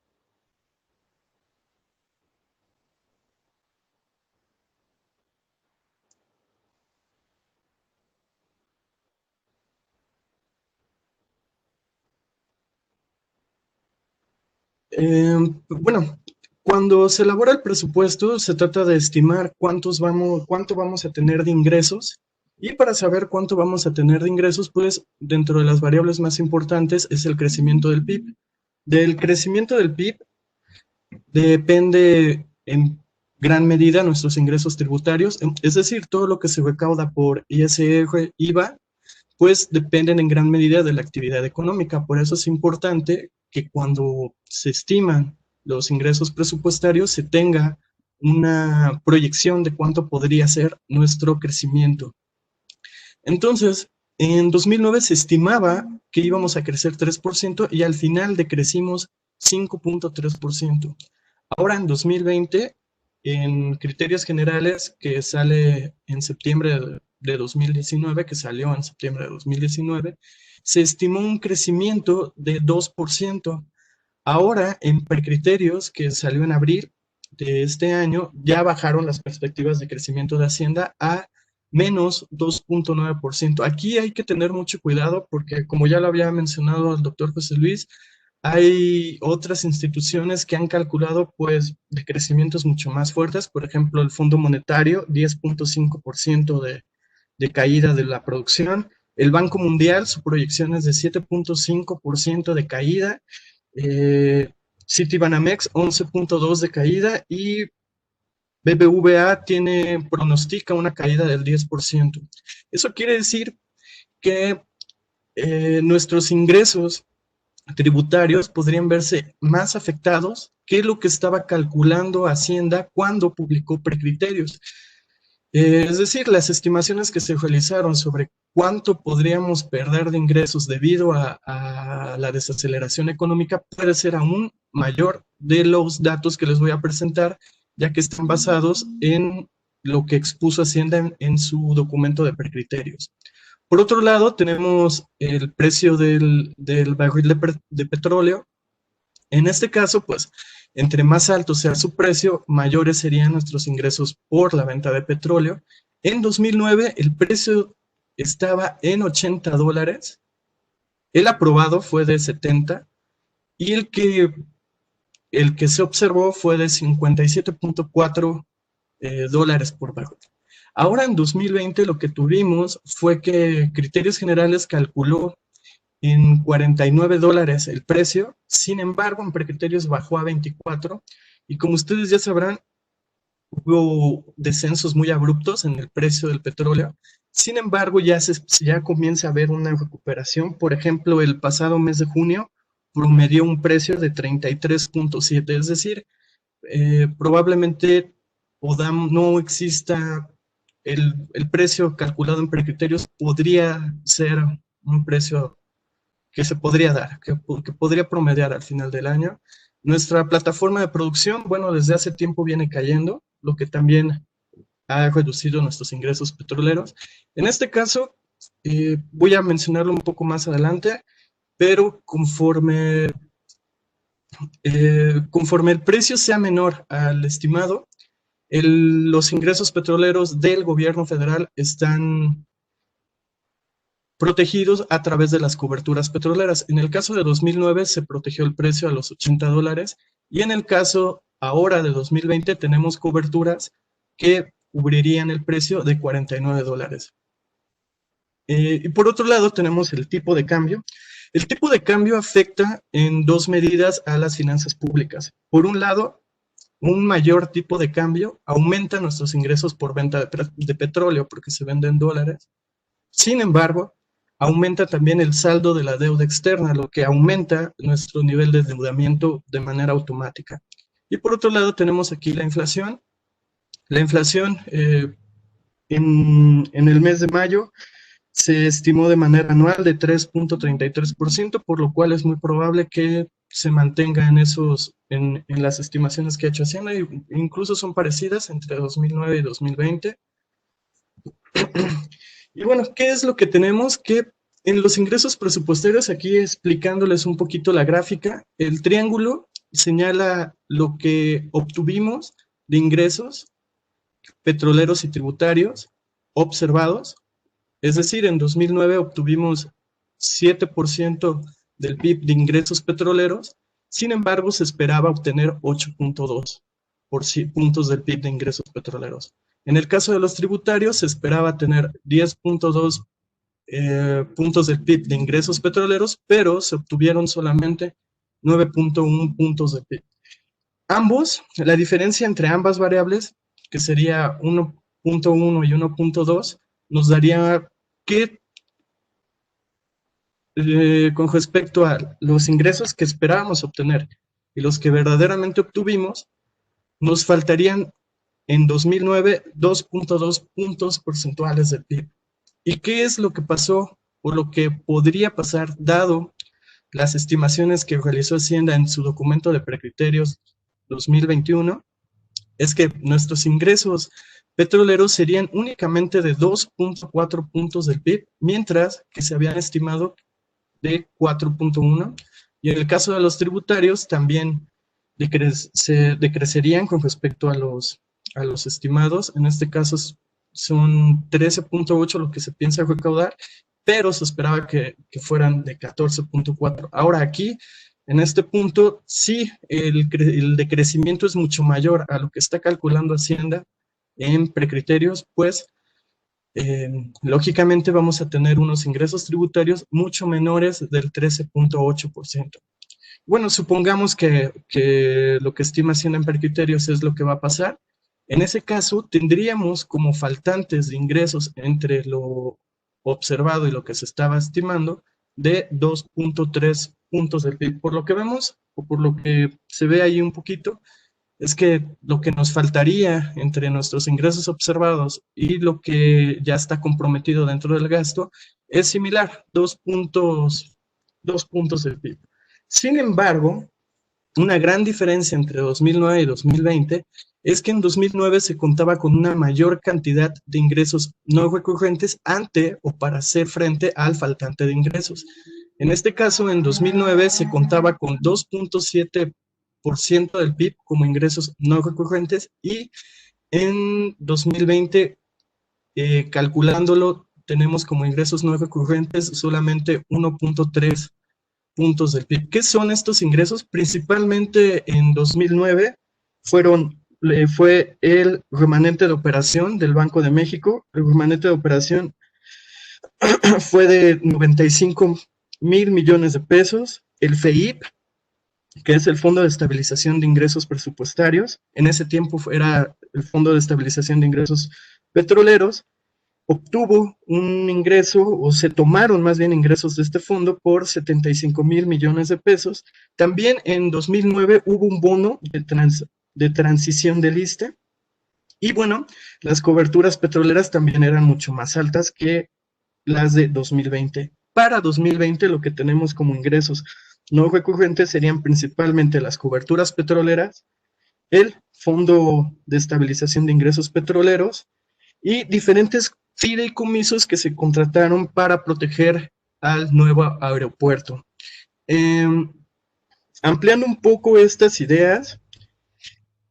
Bueno, cuando se elabora el presupuesto, se trata de estimar cuánto vamos a tener de ingresos, y para saber cuánto vamos a tener de ingresos, pues dentro de las variables más importantes es el crecimiento del PIB. Del crecimiento del PIB depende en gran medida nuestros ingresos tributarios, es decir, todo lo que se recauda por ISR, IVA, pues dependen en gran medida de la actividad económica. Por eso es importante que cuando se estiman los ingresos presupuestarios se tenga una proyección de cuánto podría ser nuestro crecimiento. Entonces, en 2009 se estimaba que íbamos a crecer 3% y al final decrecimos 5.3%. Ahora en 2020, en criterios generales que sale en septiembre de 2019, que salió en septiembre de 2019, se estimó un crecimiento de 2%. Ahora, en precriterios que salió en abril de este año, ya bajaron las perspectivas de crecimiento de Hacienda a menos 2.9%. Aquí hay que tener mucho cuidado porque, como ya lo había mencionado el doctor José Luis, hay otras instituciones que han calculado pues de crecimientos mucho más fuertes. Por ejemplo, el Fondo Monetario, 10.5% de caída de la producción. El Banco Mundial, su proyección es de 7.5% de caída. Citibanamex, 11.2% de caída, y BBVA pronostica una caída del 10%. Eso quiere decir que nuestros ingresos tributarios podrían verse más afectados que lo que estaba calculando Hacienda cuando publicó precriterios. Es decir, las estimaciones que se realizaron sobre cuánto podríamos perder de ingresos debido a la desaceleración económica puede ser aún mayor de los datos que les voy a presentar, ya que están basados en lo que expuso Hacienda en su documento de precriterios. Por otro lado, tenemos el precio del barril de petróleo. En este caso, pues, entre más alto sea su precio, mayores serían nuestros ingresos por la venta de petróleo. En 2009, el precio estaba en $80. El aprobado fue de 70 y el que se observó fue de 57.4 dólares por barril. Ahora en 2020 lo que tuvimos fue que Criterios Generales calculó en $49 el precio. Sin embargo, en precriterios bajó a 24, y como ustedes ya sabrán, hubo descensos muy abruptos en el precio del petróleo. Sin embargo, ya comienza a haber una recuperación. Por ejemplo, el pasado mes de junio promedió un precio de 33.7, es decir, probablemente no exista el precio calculado en precriterios, podría ser un precio que se podría dar, que podría promediar al final del año. Nuestra plataforma de producción, bueno, desde hace tiempo viene cayendo, lo que también ha reducido nuestros ingresos petroleros. En este caso, voy a mencionarlo un poco más adelante, pero conforme el precio sea menor al estimado, los ingresos petroleros del gobierno federal están protegidos a través de las coberturas petroleras. En el caso de 2009 se protegió el precio a los $80 y en el caso ahora de 2020 tenemos coberturas que cubrirían el precio de $49. Y por otro lado tenemos el tipo de cambio. El tipo de cambio afecta en dos medidas a las finanzas públicas. Por un lado, un mayor tipo de cambio aumenta nuestros ingresos por venta de petróleo porque se vende en dólares. Sin embargo, aumenta también el saldo de la deuda externa, lo que aumenta nuestro nivel de endeudamiento de manera automática. Y por otro lado tenemos aquí la inflación. La inflación en el mes de mayo se estimó de manera anual de 3.33%, por lo cual es muy probable que se mantenga en las estimaciones que ha hecho Hacienda, e incluso son parecidas entre 2009 y 2020. Y bueno, ¿qué es lo que tenemos? Que en los ingresos presupuestarios, aquí explicándoles un poquito la gráfica, el triángulo señala lo que obtuvimos de ingresos petroleros y tributarios observados. Es decir, en 2009 obtuvimos 7% del PIB de ingresos petroleros, sin embargo se esperaba obtener 8.2 puntos del PIB de ingresos petroleros. En el caso de los tributarios se esperaba tener 10.2 puntos del PIB de ingresos petroleros, pero se obtuvieron solamente 9.1 puntos del PIB. La diferencia entre ambas variables, que sería 1.1 y 1.2, nos daría que con respecto a los ingresos que esperábamos obtener y los que verdaderamente obtuvimos, nos faltarían en 2009 2.2 puntos porcentuales del PIB. ¿Y qué es lo que pasó o lo que podría pasar dado las estimaciones que realizó Hacienda en su documento de precriterios 2021? Es que nuestros ingresos petroleros serían únicamente de 2.4 puntos del PIB, mientras que se habían estimado de 4.1, y en el caso de los tributarios también se decrecerían con respecto a los estimados. En este caso son 13.8 lo que se piensa recaudar, pero se esperaba que fueran de 14.4. Ahora aquí, en este punto, sí, el decrecimiento es mucho mayor a lo que está calculando Hacienda en precriterios, pues lógicamente vamos a tener unos ingresos tributarios mucho menores del 13.8%. Bueno, supongamos que lo que estima Hacienda en precriterios es lo que va a pasar. En ese caso, tendríamos como faltantes de ingresos entre lo observado y lo que se estaba estimando de 2.3 puntos del PIB. Por lo que vemos, o por lo que se ve ahí un poquito, es que lo que nos faltaría entre nuestros ingresos observados y lo que ya está comprometido dentro del gasto es similar, 2 puntos del PIB. Sin embargo, una gran diferencia entre 2009 y 2020 es que en 2009 se contaba con una mayor cantidad de ingresos no recurrentes ante o para hacer frente al faltante de ingresos. En este caso, en 2009 se contaba con 2.7% del PIB como ingresos no recurrentes y en 2020, calculándolo, tenemos como ingresos no recurrentes solamente 1.3 puntos del PIB. ¿Qué son estos ingresos? Principalmente en 2009 fue el remanente de operación del Banco de México. El remanente de operación fue de 95,000 millones de pesos. El FEIP, que es el Fondo de Estabilización de Ingresos Presupuestarios, en ese tiempo era el Fondo de Estabilización de Ingresos Petroleros, obtuvo un ingreso, o se tomaron más bien ingresos de este fondo por 75,000 millones de pesos. También en 2009 hubo un bono de transición del ISSSTE, y bueno, las coberturas petroleras también eran mucho más altas que las de 2020. Para 2020 lo que tenemos como ingresos no recurrentes serían principalmente las coberturas petroleras, el Fondo de Estabilización de Ingresos Petroleros y diferentes fideicomisos que se contrataron para proteger al nuevo aeropuerto. Ampliando un poco estas ideas,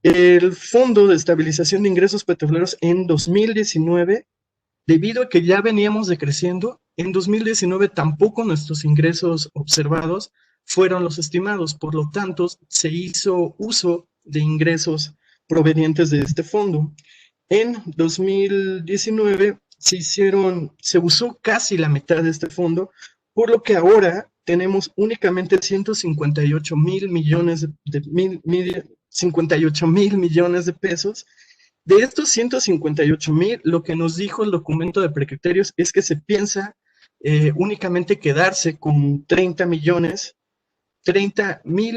el Fondo de Estabilización de Ingresos Petroleros en 2019, debido a que ya veníamos decreciendo, en 2019 tampoco nuestros ingresos observados fueron los estimados, por lo tanto se hizo uso de ingresos provenientes de este fondo. En 2019 se usó casi la mitad de este fondo, por lo que ahora tenemos únicamente 158,000 millones de pesos. De estos 158,000, lo que nos dijo el documento de precriterios es que se piensa únicamente quedarse con 30,000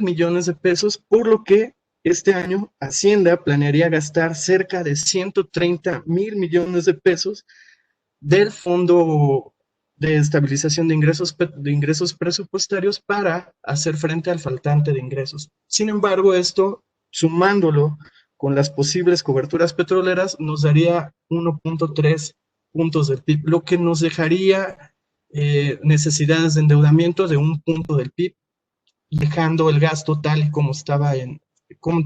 millones de pesos, por lo que este año Hacienda planearía gastar cerca de 130,000 millones de pesos del Fondo de Estabilización de Ingresos Presupuestarios para hacer frente al faltante de ingresos. Sin embargo, esto, sumándolo con las posibles coberturas petroleras, nos daría 1.3 puntos del PIB, lo que nos dejaría necesidades de endeudamiento de 1 punto del PIB, dejando el gasto tal y como estaba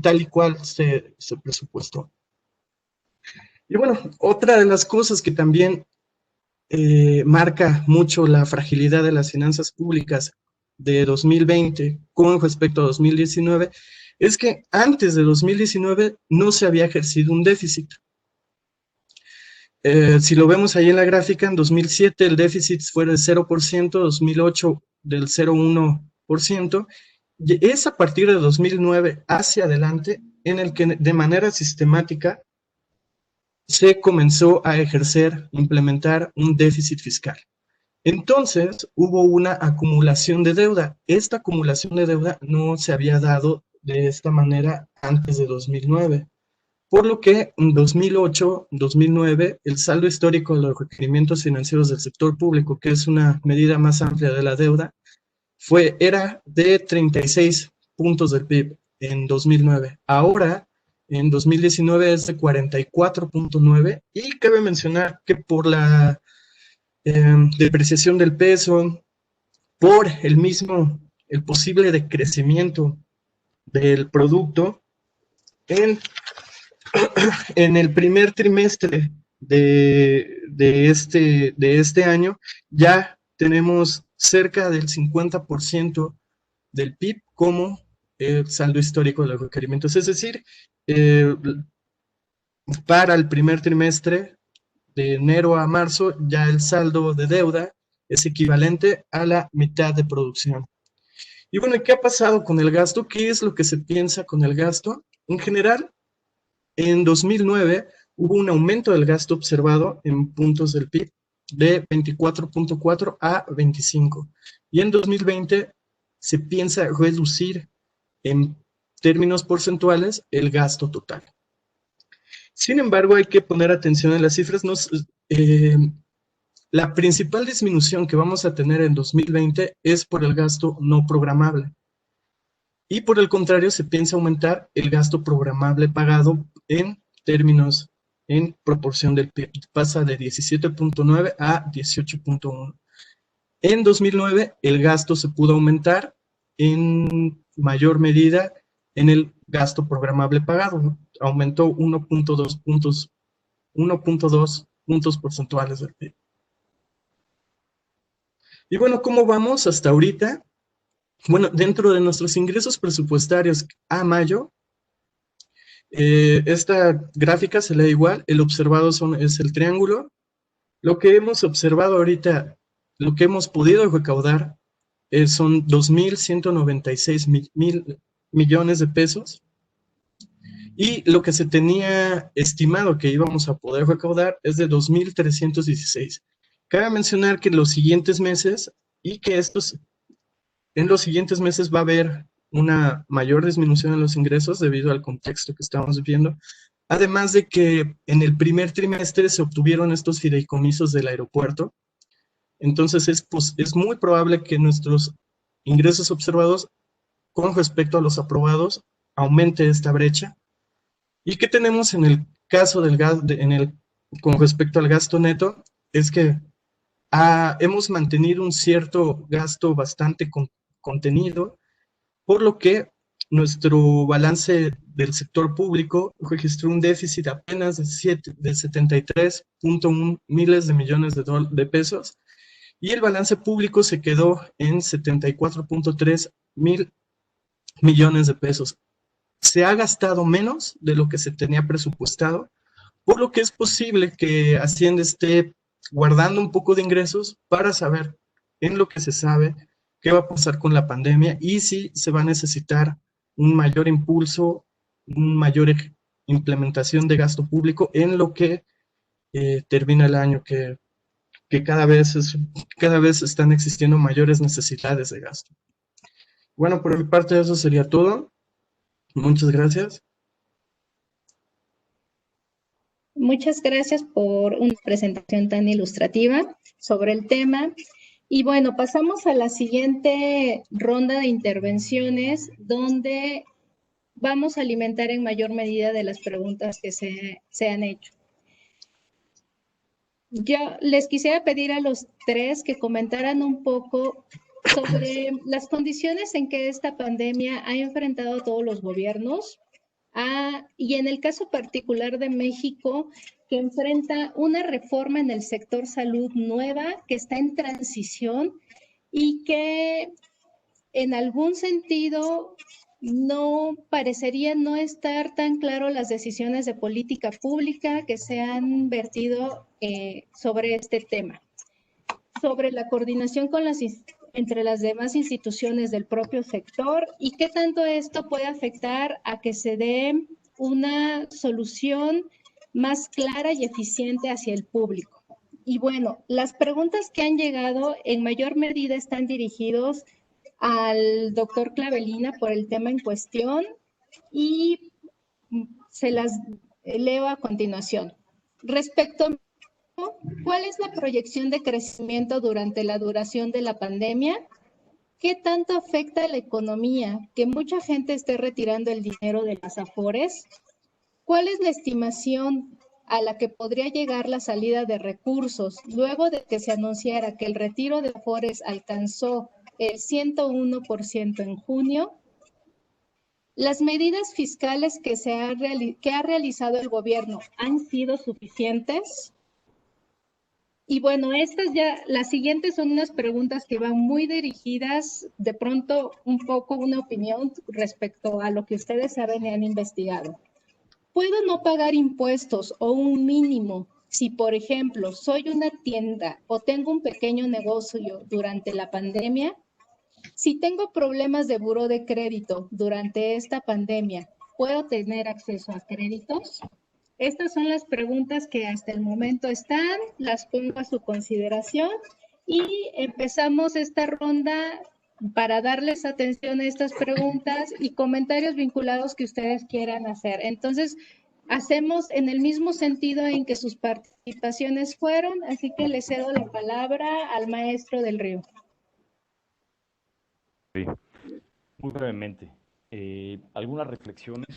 tal y cual se presupuestó. Y bueno, otra de las cosas que también marca mucho la fragilidad de las finanzas públicas de 2020 con respecto a 2019 es que antes de 2019 no se había ejercido un déficit. Si lo vemos ahí en la gráfica, en 2007 el déficit fue del 0%, 2008 del 0,1%, y es a partir de 2009 hacia adelante en el que de manera sistemática se comenzó a implementar un déficit fiscal. Entonces hubo una acumulación de deuda. Esta acumulación de deuda no se había dado de esta manera antes de 2009. Por lo que en 2008-2009 el saldo histórico de los requerimientos financieros del sector público, que es una medida más amplia de la deuda, era de 36 puntos del PIB en 2009. Ahora, en 2019 es de 44.9, y cabe mencionar que por la depreciación del peso, por el posible decrecimiento del producto, en el primer trimestre de este año ya tenemos cerca del 50% del PIB como saldo histórico de los requerimientos. Es decir, para el primer trimestre, de enero a marzo, ya el saldo de deuda es equivalente a la mitad de producción. Y bueno, ¿qué ha pasado con el gasto? ¿Qué es lo que se piensa con el gasto? En general, en 2009 hubo un aumento del gasto observado en puntos del PIB de 24.4 a 25. Y en 2020 se piensa reducir en términos porcentuales el gasto total. Sin embargo, hay que poner atención en las cifras. La principal disminución que vamos a tener en 2020 es por el gasto no programable. Y por el contrario, se piensa aumentar el gasto programable pagado en proporción del PIB. Pasa de 17.9 a 18.1. En 2009, el gasto se pudo aumentar en mayor medida en el gasto programable pagado, ¿no? Aumentó 1.2 puntos porcentuales del PIB. Y bueno, ¿cómo vamos hasta ahorita? Bueno, dentro de nuestros ingresos presupuestarios a mayo, esta gráfica se lee igual, el observado es el triángulo. Lo que hemos observado ahorita, lo que hemos podido recaudar son 2.196 millones de pesos. y lo que se tenía estimado que íbamos a poder recaudar es de 2.316. Cabe mencionar que en los siguientes meses en los siguientes meses va a haber una mayor disminución en los ingresos debido al contexto que estamos viviendo, además de que en el primer trimestre se obtuvieron estos fideicomisos del aeropuerto. Entonces es muy probable que nuestros ingresos observados con respecto a los aprobados aumente esta brecha. ¿Y qué tenemos en el caso del con respecto al gasto neto? Es que hemos mantenido un cierto gasto bastante contenido, por lo que nuestro balance del sector público registró un déficit apenas de 73.1 miles de millones de pesos, y el balance público se quedó en 74.3 mil millones de pesos. Se ha gastado menos de lo que se tenía presupuestado, por lo que es posible que Hacienda esté guardando un poco de ingresos para saber, en lo que se sabe, qué va a pasar con la pandemia y si se va a necesitar un mayor impulso, una mayor implementación de gasto público en lo que termina el año, que cada vez están existiendo mayores necesidades de gasto. Bueno, por mi parte eso sería todo. Muchas gracias. Muchas gracias por una presentación tan ilustrativa sobre el tema. Y bueno, pasamos a la siguiente ronda de intervenciones, donde vamos a alimentar en mayor medida de las preguntas que se han hecho. Yo les quisiera pedir a los tres que comentaran un poco sobre las condiciones en que esta pandemia ha enfrentado a todos los gobiernos, y en el caso particular de México, que enfrenta una reforma en el sector salud nueva, que está en transición y que en algún sentido no parecería no estar tan claro las decisiones de política pública que se han vertido sobre este tema, sobre la coordinación con entre las demás instituciones del propio sector, y qué tanto esto puede afectar a que se dé una solución más clara y eficiente hacia el público. Y bueno, las preguntas que han llegado en mayor medida están dirigidos al doctor Clavelina por el tema en cuestión, y se las leo a continuación. Respecto a ¿cuál es la proyección de crecimiento durante la duración de la pandemia? ¿Qué tanto afecta a la economía que mucha gente esté retirando el dinero de las Afores? ¿Cuál es la estimación a la que podría llegar la salida de recursos luego de que se anunciara que el retiro de Afores alcanzó el 101% en junio? ¿Las medidas fiscales que ha realizado el gobierno han sido suficientes? Y bueno, las siguientes son unas preguntas que van muy dirigidas, de pronto un poco una opinión respecto a lo que ustedes saben y han investigado. ¿Puedo no pagar impuestos o un mínimo si, por ejemplo, soy una tienda o tengo un pequeño negocio durante la pandemia? Si tengo problemas de buró de crédito durante esta pandemia, ¿puedo tener acceso a créditos? Estas son las preguntas que hasta el momento están, las pongo a su consideración y empezamos esta ronda para darles atención a estas preguntas y comentarios vinculados que ustedes quieran hacer. Entonces, hacemos en el mismo sentido en que sus participaciones fueron, así que le cedo la palabra al maestro del Río. Sí, muy brevemente. Algunas reflexiones,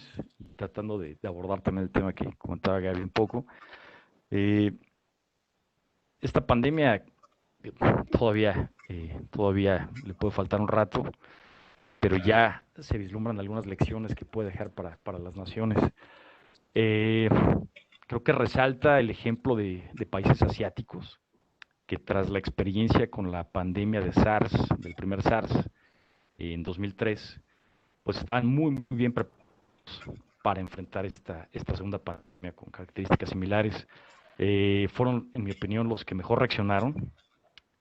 tratando de abordar también el tema que comentaba Gaby un poco. Esta pandemia todavía le puede faltar un rato, pero ya se vislumbran algunas lecciones que puede dejar para las naciones. Creo que resalta el ejemplo de países asiáticos que tras la experiencia con la pandemia de SARS, del primer SARS, en 2003, pues están muy bien preparados para enfrentar esta segunda pandemia con características similares. Fueron, en mi opinión, los que mejor reaccionaron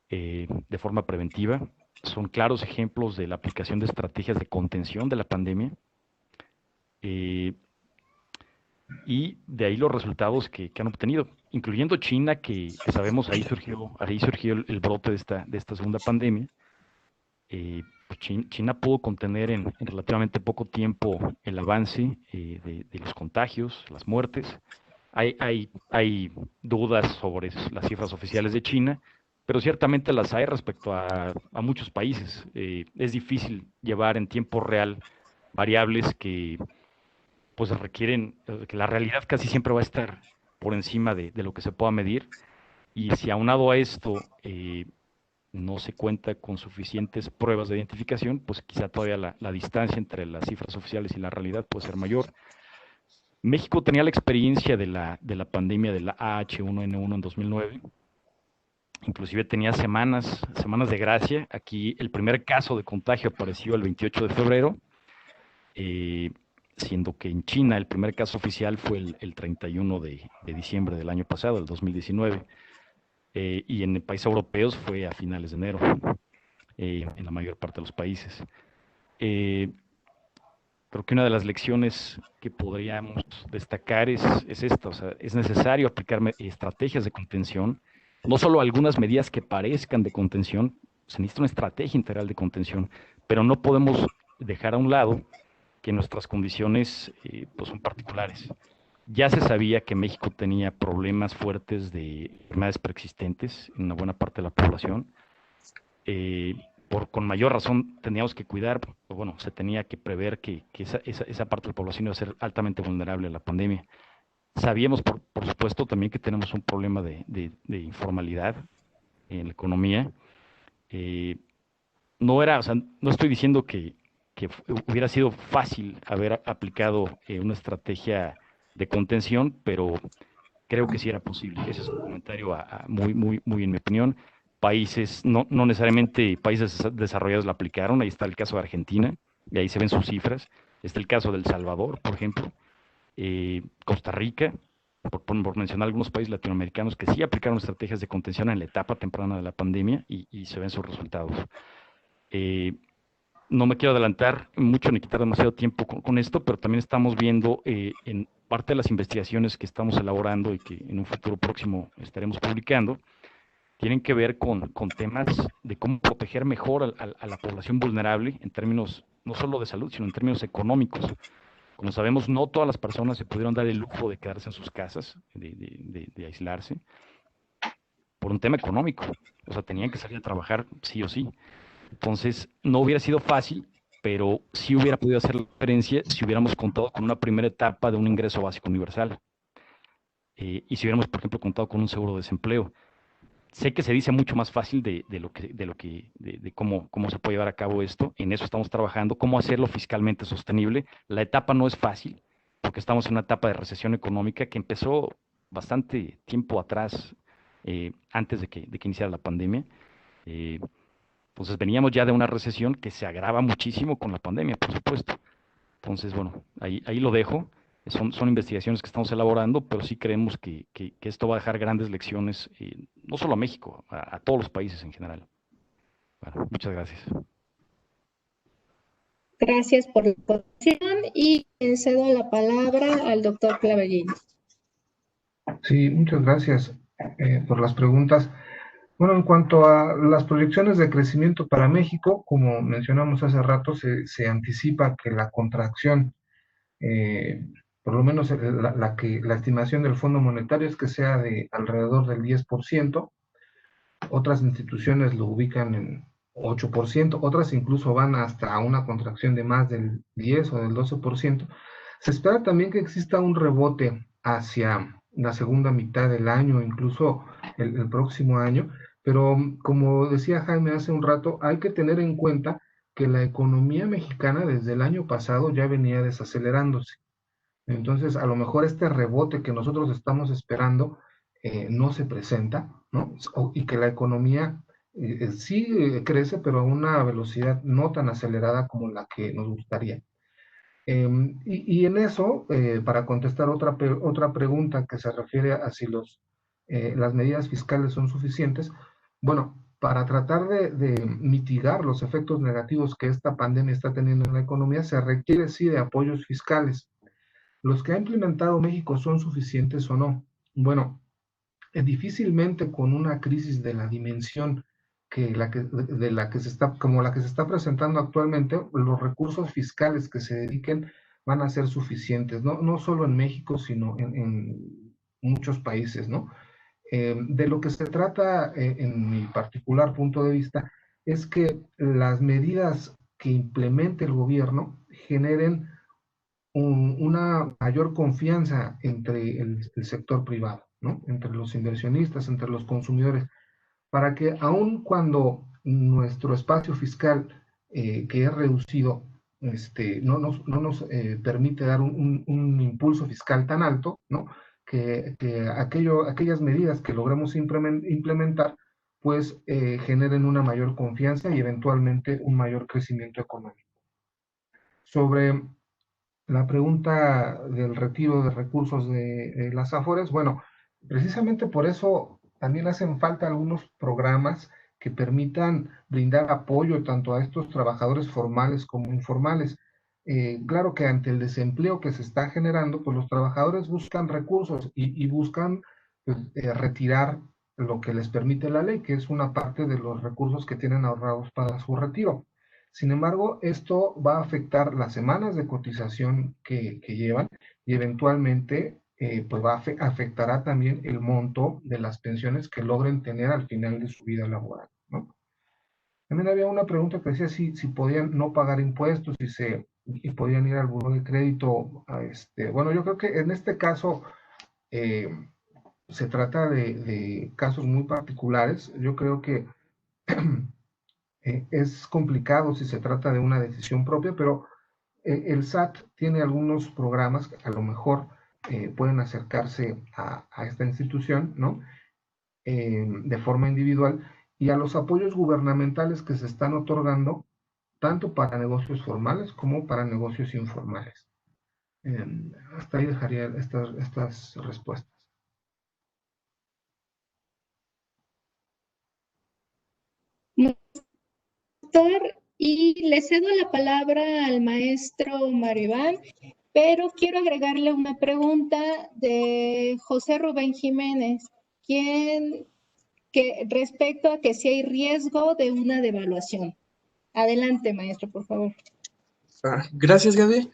de forma preventiva. Son claros ejemplos de la aplicación de estrategias de contención de la pandemia. y de ahí los resultados que han obtenido, incluyendo China, que sabemos ahí surgió el brote de esta segunda pandemia. Pues China pudo contener en relativamente poco tiempo el avance de los contagios, las muertes. Hay dudas sobre las cifras oficiales de China, pero ciertamente las hay respecto a muchos países. Es difícil llevar en tiempo real variables que pues requieren, que la realidad casi siempre va a estar por encima de lo que se pueda medir. Y si aunado a esto no se cuenta con suficientes pruebas de identificación, pues quizá todavía la distancia entre las cifras oficiales y la realidad puede ser mayor. México tenía la experiencia de la pandemia de la H1N1 en 2009. Inclusive tenía semanas de gracia. Aquí el primer caso de contagio apareció el 28 de febrero, siendo que en China el primer caso oficial fue el 31 de diciembre del año pasado, el 2019. Y en países europeos fue a finales de enero, en la mayor parte de los países. Creo que una de las lecciones que podríamos destacar es esta, o sea, es necesario aplicar estrategias de contención, no solo algunas medidas que parezcan de contención, se necesita una estrategia integral de contención, pero no podemos dejar a un lado que nuestras condiciones pues son particulares. Ya se sabía que México tenía problemas fuertes de enfermedades preexistentes en una buena parte de la población. Con mayor razón teníamos que cuidar, bueno, se tenía que prever que esa parte de la población iba a ser altamente vulnerable a la pandemia. Sabíamos, por supuesto, también que tenemos un problema de informalidad en la economía. O sea, no estoy diciendo que hubiera sido fácil haber aplicado una estrategia de contención, pero creo que sí era posible. Ese es un comentario muy en mi opinión. Países, no necesariamente países desarrollados la aplicaron. Ahí está el caso de Argentina, y ahí se ven sus cifras. Está el caso de El Salvador, por ejemplo. Costa Rica, por mencionar algunos países latinoamericanos que sí aplicaron estrategias de contención en la etapa temprana de la pandemia y se ven sus resultados. No me quiero adelantar mucho ni quitar demasiado tiempo con esto, pero también estamos viendo en parte de las investigaciones que estamos elaborando y que en un futuro próximo estaremos publicando, tienen que ver con temas de cómo proteger mejor a la población vulnerable en términos no solo de salud, sino en términos económicos. Como sabemos, no todas las personas se pudieron dar el lujo de quedarse en sus casas, de aislarse, por un tema económico. O sea, tenían que salir a trabajar sí o sí. Entonces, no hubiera sido fácil, pero sí hubiera podido hacer la diferencia si hubiéramos contado con una primera etapa de un ingreso básico universal. Y si hubiéramos, por ejemplo, contado con un seguro de desempleo. Sé que se dice mucho más fácil de cómo se puede llevar a cabo esto. En eso estamos trabajando, cómo hacerlo fiscalmente sostenible. La etapa no es fácil, porque estamos en una etapa de recesión económica que empezó bastante tiempo atrás, antes de que iniciara la pandemia. Entonces veníamos ya de una recesión que se agrava muchísimo con la pandemia, por supuesto. Entonces, bueno, ahí lo dejo. Son investigaciones que estamos elaborando, pero sí creemos que esto va a dejar grandes lecciones, no solo a México, a todos los países en general. Bueno, muchas gracias. Gracias por la exposición y cedo la palabra al doctor Clavellín. Sí, muchas gracias por las preguntas. Bueno, en cuanto a las proyecciones de crecimiento para México, como mencionamos hace rato, se anticipa que la contracción, por lo menos la estimación del Fondo Monetario es que sea de alrededor del 10%. Otras instituciones lo ubican en 8%, otras incluso van hasta una contracción de más del 10 o del 12%. Se espera también que exista un rebote hacia la segunda mitad del año, incluso el próximo año, pero como decía Jaime hace un rato, hay que tener en cuenta que la economía mexicana desde el año pasado ya venía desacelerándose. Entonces, a lo mejor este rebote que nosotros estamos esperando no se presenta, ¿no? Y que la economía sí crece, pero a una velocidad no tan acelerada como la que nos gustaría. Y en eso, para contestar otra pregunta que se refiere a si las medidas fiscales son suficientes, bueno, para tratar de mitigar los efectos negativos que esta pandemia está teniendo en la economía, se requiere sí de apoyos fiscales. ¿Los que ha implementado México son suficientes o no? Bueno, difícilmente con una crisis de la dimensión de la que se está, como la que se está presentando actualmente, los recursos fiscales que se dediquen van a ser suficientes, no solo en México, sino en muchos países, ¿no? De lo que se trata, en mi particular punto de vista, es que las medidas que implemente el gobierno generen una mayor confianza entre el sector privado, ¿no? Entre los inversionistas, entre los consumidores, para que aun cuando nuestro espacio fiscal, que es reducido, no nos permite dar un impulso fiscal tan alto, ¿no? Que aquellas medidas que logremos implementar, pues generen una mayor confianza y eventualmente un mayor crecimiento económico. Sobre la pregunta del retiro de recursos de las AFORES, bueno, precisamente por eso también hacen falta algunos programas que permitan brindar apoyo tanto a estos trabajadores formales como informales. Claro que ante el desempleo que se está generando, pues los trabajadores buscan recursos y buscan, pues, retirar lo que les permite la ley, que es una parte de los recursos que tienen ahorrados para su retiro. Sin embargo, esto va a afectar las semanas de cotización que llevan y eventualmente pues afectará también el monto de las pensiones que logren tener al final de su vida laboral, ¿no? También había una pregunta que decía si podían no pagar impuestos y podían ir al buró de crédito. Bueno, yo creo que en este caso se trata de casos muy particulares. Yo creo que es complicado si se trata de una decisión propia, pero el SAT tiene algunos programas que a lo mejor pueden acercarse a esta institución, ¿no? De forma individual, y a los apoyos gubernamentales que se están otorgando, tanto para negocios formales como para negocios informales. Hasta ahí dejaría estas respuestas. Y le cedo la palabra al maestro Mario Iván, pero quiero agregarle una pregunta de José Rubén Jiménez, respecto a que si hay riesgo de una devaluación. Adelante, maestro, por favor. Gracias, Gaby.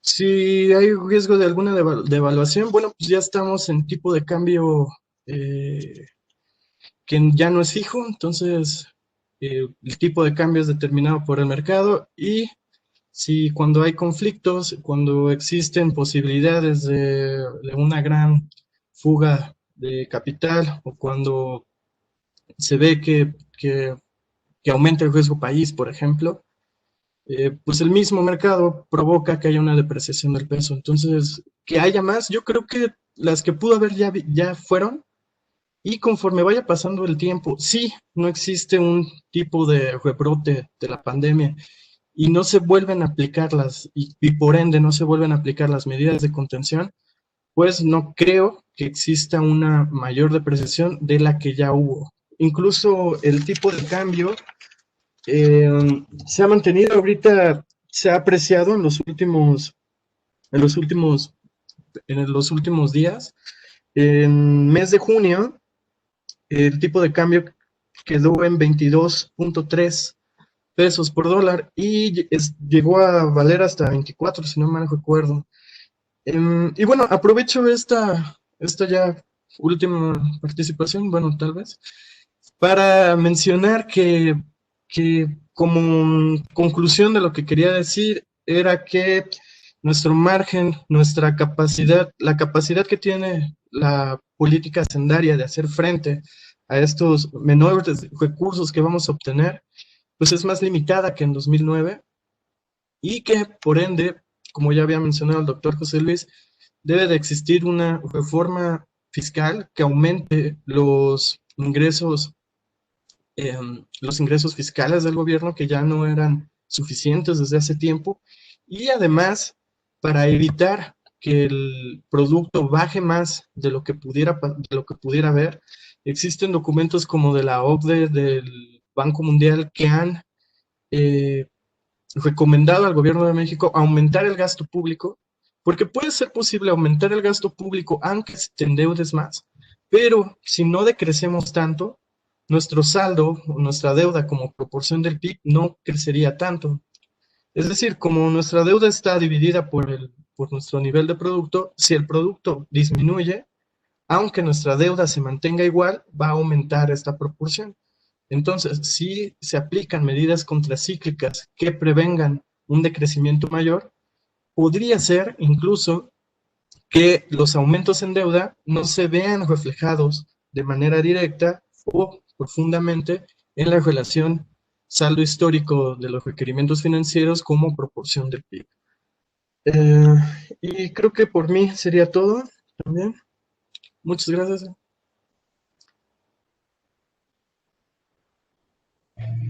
Si hay riesgo de alguna devaluación, bueno, pues ya estamos en tipo de cambio que ya no es fijo, entonces el tipo de cambio es determinado por el mercado, y si cuando hay conflictos, cuando existen posibilidades de una gran fuga de capital, o cuando se ve que aumenta el riesgo país, por ejemplo, pues el mismo mercado provoca que haya una depreciación del peso. Entonces, que haya más, yo creo que las que pudo haber ya fueron, y conforme vaya pasando el tiempo, sí, no existe un tipo de rebrote de la pandemia y no se vuelven a aplicar y por ende no se vuelven a aplicar las medidas de contención, pues no creo que exista una mayor depreciación de la que ya hubo. Incluso el tipo de cambio se ha mantenido, ahorita se ha apreciado en los últimos días. En mes de junio, el tipo de cambio quedó en 22.3 pesos por dólar y llegó a valer hasta 24, si no mal recuerdo. Y bueno, aprovecho esta ya última participación, bueno, tal vez, para mencionar que como conclusión de lo que quería decir era que nuestro margen, nuestra capacidad, la capacidad que tiene la política hacendaria de hacer frente a estos menores recursos que vamos a obtener, pues es más limitada que en 2009, y que por ende, como ya había mencionado el doctor José Luis, debe de existir una reforma fiscal que aumente los ingresos fiscales del gobierno, que ya no eran suficientes desde hace tiempo, y además para evitar que el producto baje más de lo que pudiera haber. Existen documentos como de la OCDE, del Banco Mundial, que han recomendado al gobierno de México aumentar el gasto público Porque puede ser posible aumentar el gasto público aunque te endeudes más, pero si no decrecemos tanto, nuestro saldo o nuestra deuda como proporción del PIB no crecería tanto. Es decir, como nuestra deuda está dividida por nuestro nivel de producto, si el producto disminuye, aunque nuestra deuda se mantenga igual, va a aumentar esta proporción. Entonces, si se aplican medidas contracíclicas que prevengan un decrecimiento mayor, podría ser incluso que los aumentos en deuda no se vean reflejados de manera directa o profundamente en la relación saldo histórico de los requerimientos financieros como proporción del PIB. Y creo que por mí sería todo también. Muchas gracias.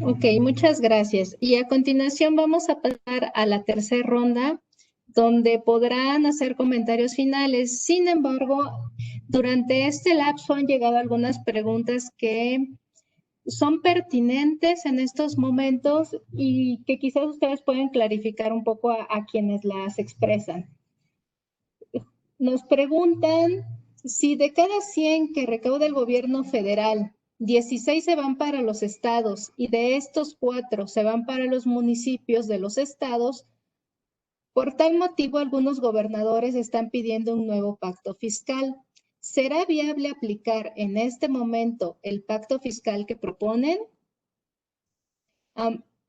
Ok, muchas gracias. Y a continuación vamos a pasar a la tercera ronda, donde podrán hacer comentarios finales. Sin embargo, durante este lapso han llegado algunas preguntas que son pertinentes en estos momentos y que quizás ustedes pueden clarificar un poco a quienes las expresan. Nos preguntan si de cada 100 que recauda el gobierno federal, 16 se van para los estados y de estos 4 se van para los municipios de los estados. Por tal motivo, algunos gobernadores están pidiendo un nuevo pacto fiscal. ¿Será viable aplicar en este momento el pacto fiscal que proponen?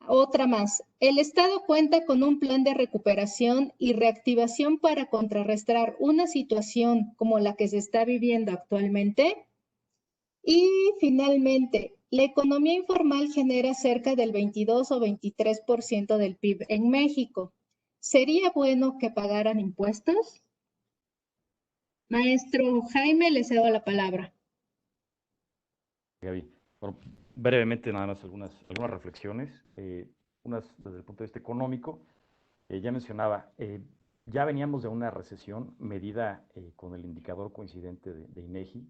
Otra más. El Estado cuenta con un plan de recuperación y reactivación para contrarrestar una situación como la que se está viviendo actualmente. Y finalmente, la economía informal genera cerca del 22 o 23% del PIB en México. ¿Sería bueno que pagaran impuestos? Maestro Jaime, le cedo la palabra. Gaby. Bueno, brevemente nada más algunas reflexiones, unas desde el punto de vista económico. Ya mencionaba, ya veníamos de una recesión medida con el indicador coincidente de INEGI,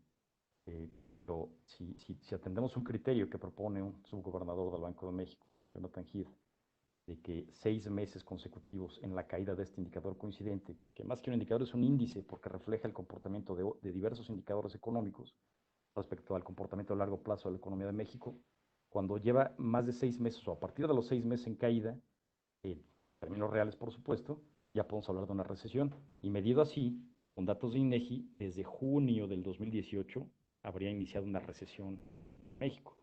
pero si atendemos un criterio que propone un subgobernador del Banco de México, Jonathan Heath, de que 6 meses consecutivos en la caída de este indicador coincidente, que más que un indicador es un índice porque refleja el comportamiento de diversos indicadores económicos respecto al comportamiento a largo plazo de la economía de México, cuando lleva más de 6 meses o a partir de los 6 meses en caída, en términos reales por supuesto, ya podemos hablar de una recesión. Y medido así, con datos de INEGI, desde junio del 2018 habría iniciado una recesión en México.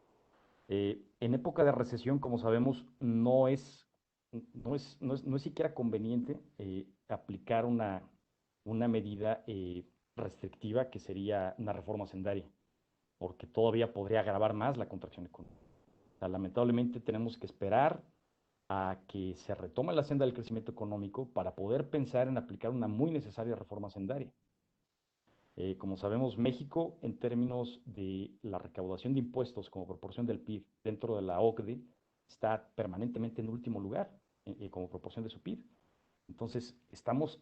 En época de recesión, como sabemos, no es siquiera conveniente aplicar una medida restrictiva que sería una reforma hacendaria, porque todavía podría agravar más la contracción económica. O sea, lamentablemente tenemos que esperar a que se retome la senda del crecimiento económico para poder pensar en aplicar una muy necesaria reforma hacendaria. Como sabemos, México, en términos de la recaudación de impuestos como proporción del PIB dentro de la OCDE, está permanentemente en último lugar como proporción de su PIB. Entonces, estamos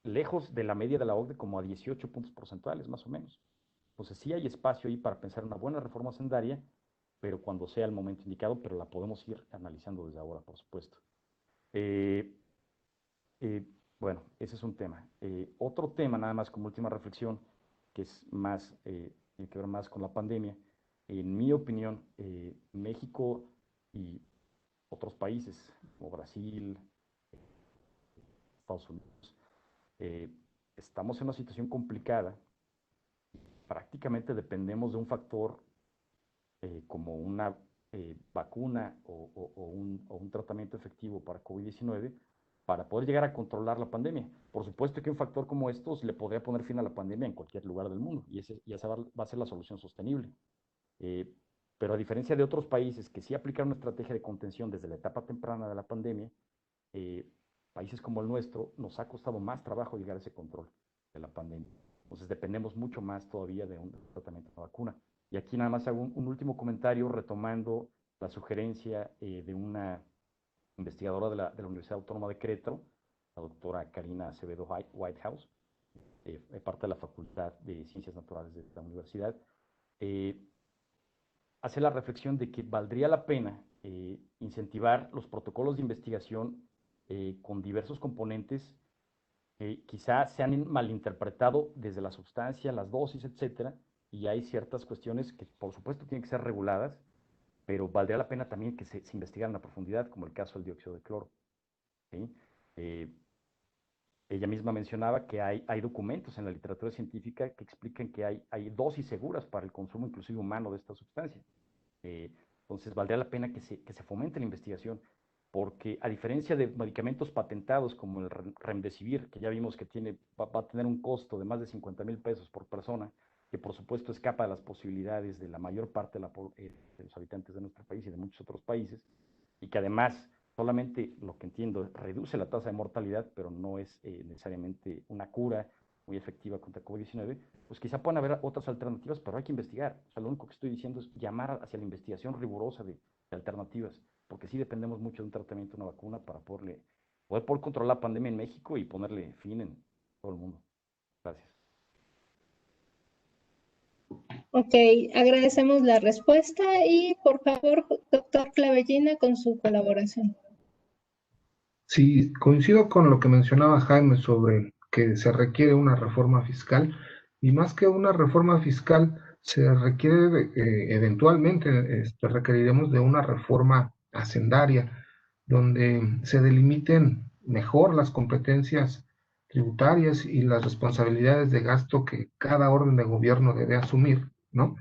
lejos de la media de la OCDE como a 18 puntos porcentuales, más o menos. Entonces, sí hay espacio ahí para pensar en una buena reforma hacendaria, pero cuando sea el momento indicado, pero la podemos ir analizando desde ahora, por supuesto. Bueno, ese es un tema. Otro tema, nada más como última reflexión, que es más, tiene que ver más con la pandemia. En mi opinión, México y otros países como Brasil, Estados Unidos, estamos en una situación complicada. Prácticamente dependemos de un factor como una vacuna o un tratamiento efectivo para COVID-19 para poder llegar a controlar la pandemia. Por supuesto que un factor como estos le podría poner fin a la pandemia en cualquier lugar del mundo y esa va a ser la solución sostenible. Pero a diferencia de otros países que sí aplicaron una estrategia de contención desde la etapa temprana de la pandemia, países como el nuestro nos ha costado más trabajo llegar a ese control de la pandemia. Entonces dependemos mucho más todavía de un tratamiento de una vacuna. Y aquí nada más hago un último comentario retomando la sugerencia de una investigadora de la Universidad Autónoma de Querétaro, la doctora Karina Acevedo Whitehouse, parte de la Facultad de Ciencias Naturales de la universidad, hace la reflexión de que valdría la pena incentivar los protocolos de investigación con diversos componentes quizá se han malinterpretado desde la sustancia, las dosis, etcétera, y hay ciertas cuestiones que por supuesto tienen que ser reguladas, pero valdría la pena también que se investigaran a profundidad, como el caso del dióxido de cloro. ¿Sí? Ella misma mencionaba que hay documentos en la literatura científica que explican que hay dosis seguras para el consumo inclusive humano de esta sustancia. Entonces valdría la pena que se fomente la investigación, porque a diferencia de medicamentos patentados como el Remdesivir, que ya vimos que va a tener un costo de más de 50,000 pesos por persona, que por supuesto escapa de las posibilidades de la mayor parte de los habitantes de nuestro país y de muchos otros países, y que además solamente, lo que entiendo, reduce la tasa de mortalidad, pero no es necesariamente una cura muy efectiva contra COVID-19, pues quizá puedan haber otras alternativas, pero hay que investigar. O sea, lo único que estoy diciendo es llamar hacia la investigación rigurosa de alternativas, porque sí dependemos mucho de un tratamiento, una vacuna, para poder controlar la pandemia en México y ponerle fin en todo el mundo. Gracias. Ok, agradecemos la respuesta y por favor, doctor Clavellina, con su colaboración. Sí, coincido con lo que mencionaba Jaime sobre que se requiere una reforma fiscal, y más que una reforma fiscal, se requiere, eventualmente, requeriremos de una reforma hacendaria, donde se delimiten mejor las competencias tributarias y las responsabilidades de gasto que cada orden de gobierno debe asumir, ¿no?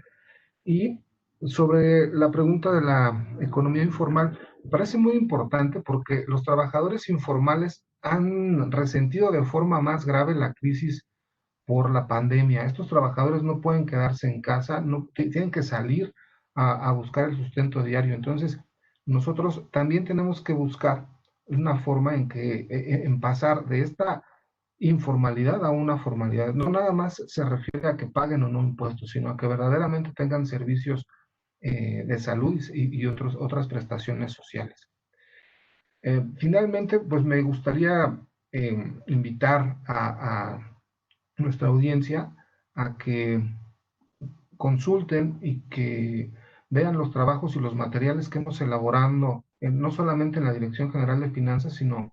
Y sobre la pregunta de la economía informal, me parece muy importante porque los trabajadores informales han resentido de forma más grave la crisis por la pandemia. Estos trabajadores no pueden quedarse en casa, no, tienen que salir a buscar el sustento diario. Entonces, nosotros también tenemos que buscar una forma en pasar de esta informalidad a una formalidad. No nada más se refiere a que paguen o no impuestos, sino a que verdaderamente tengan servicios de salud y otras prestaciones sociales. Finalmente, pues me gustaría invitar a nuestra audiencia a que consulten y que vean los trabajos y los materiales que hemos elaborado, no solamente en la Dirección General de Finanzas, sino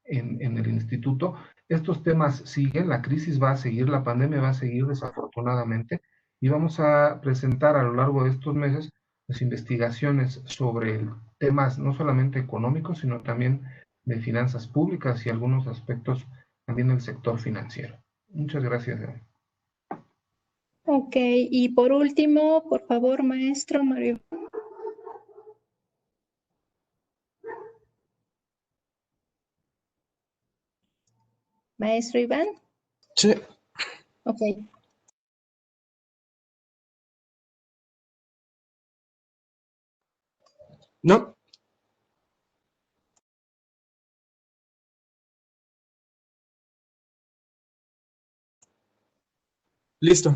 en el instituto. Estos temas siguen, la crisis va a seguir, la pandemia va a seguir desafortunadamente, y vamos a presentar a lo largo de estos meses las investigaciones sobre temas no solamente económicos, sino también de finanzas públicas y algunos aspectos también del sector financiero. Muchas gracias. Ok, y por último, por favor, maestro Mario. Maestro Iván. Sí. Ok. ¿No? Listo.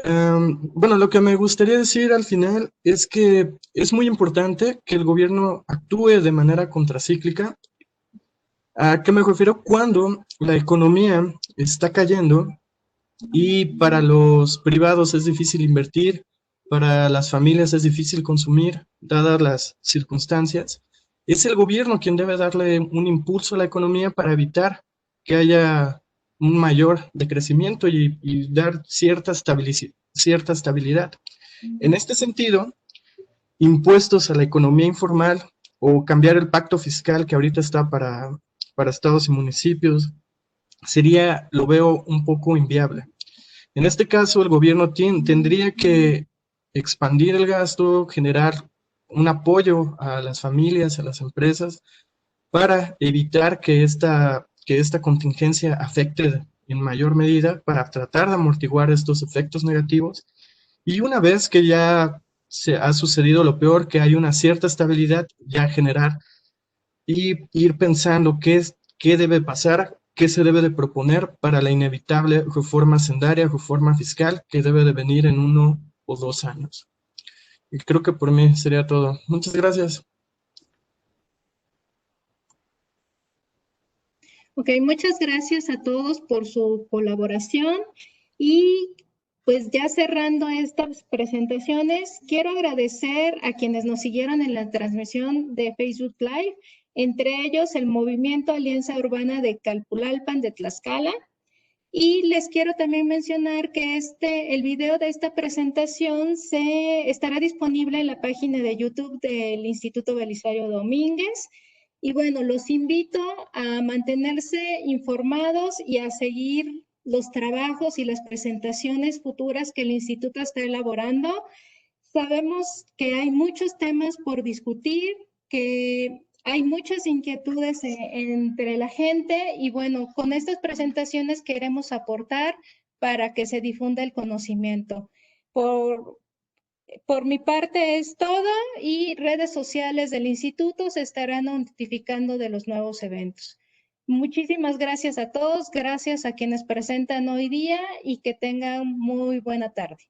Bueno, lo que me gustaría decir al final es que es muy importante que el gobierno actúe de manera contracíclica. ¿A qué me refiero? Cuando la economía está cayendo y para los privados es difícil invertir, para las familias es difícil consumir, dadas las circunstancias, es el gobierno quien debe darle un impulso a la economía para evitar que haya un mayor decrecimiento y dar cierta estabilidad. En este sentido, impuestos a la economía informal o cambiar el pacto fiscal que ahorita está para estados y municipios, lo veo un poco inviable. En este caso, el gobierno tendría que expandir el gasto, generar un apoyo a las familias, a las empresas, para evitar que esta contingencia afecte en mayor medida, para tratar de amortiguar estos efectos negativos. Y una vez que ya se ha sucedido lo peor, que hay una cierta estabilidad, ya generar y ir pensando qué debe pasar, qué se debe de proponer para la inevitable reforma hacendaria, reforma fiscal que debe de venir en 1 o 2 años. Y creo que por mí sería todo. Muchas gracias. Ok, muchas gracias a todos por su colaboración y pues ya cerrando estas presentaciones, quiero agradecer a quienes nos siguieron en la transmisión de Facebook Live, entre ellos el Movimiento Alianza Urbana de Calpulalpan de Tlaxcala. Y les quiero también mencionar que el video de esta presentación estará disponible en la página de YouTube del Instituto Belisario Domínguez. Y bueno, los invito a mantenerse informados y a seguir los trabajos y las presentaciones futuras que el instituto está elaborando. Sabemos que hay muchos temas por discutir, que hay muchas inquietudes entre la gente y bueno, con estas presentaciones queremos aportar para que se difunda el conocimiento. Por mi parte es todo y redes sociales del instituto se estarán notificando de los nuevos eventos. Muchísimas gracias a todos, gracias a quienes presentan hoy día y que tengan muy buena tarde.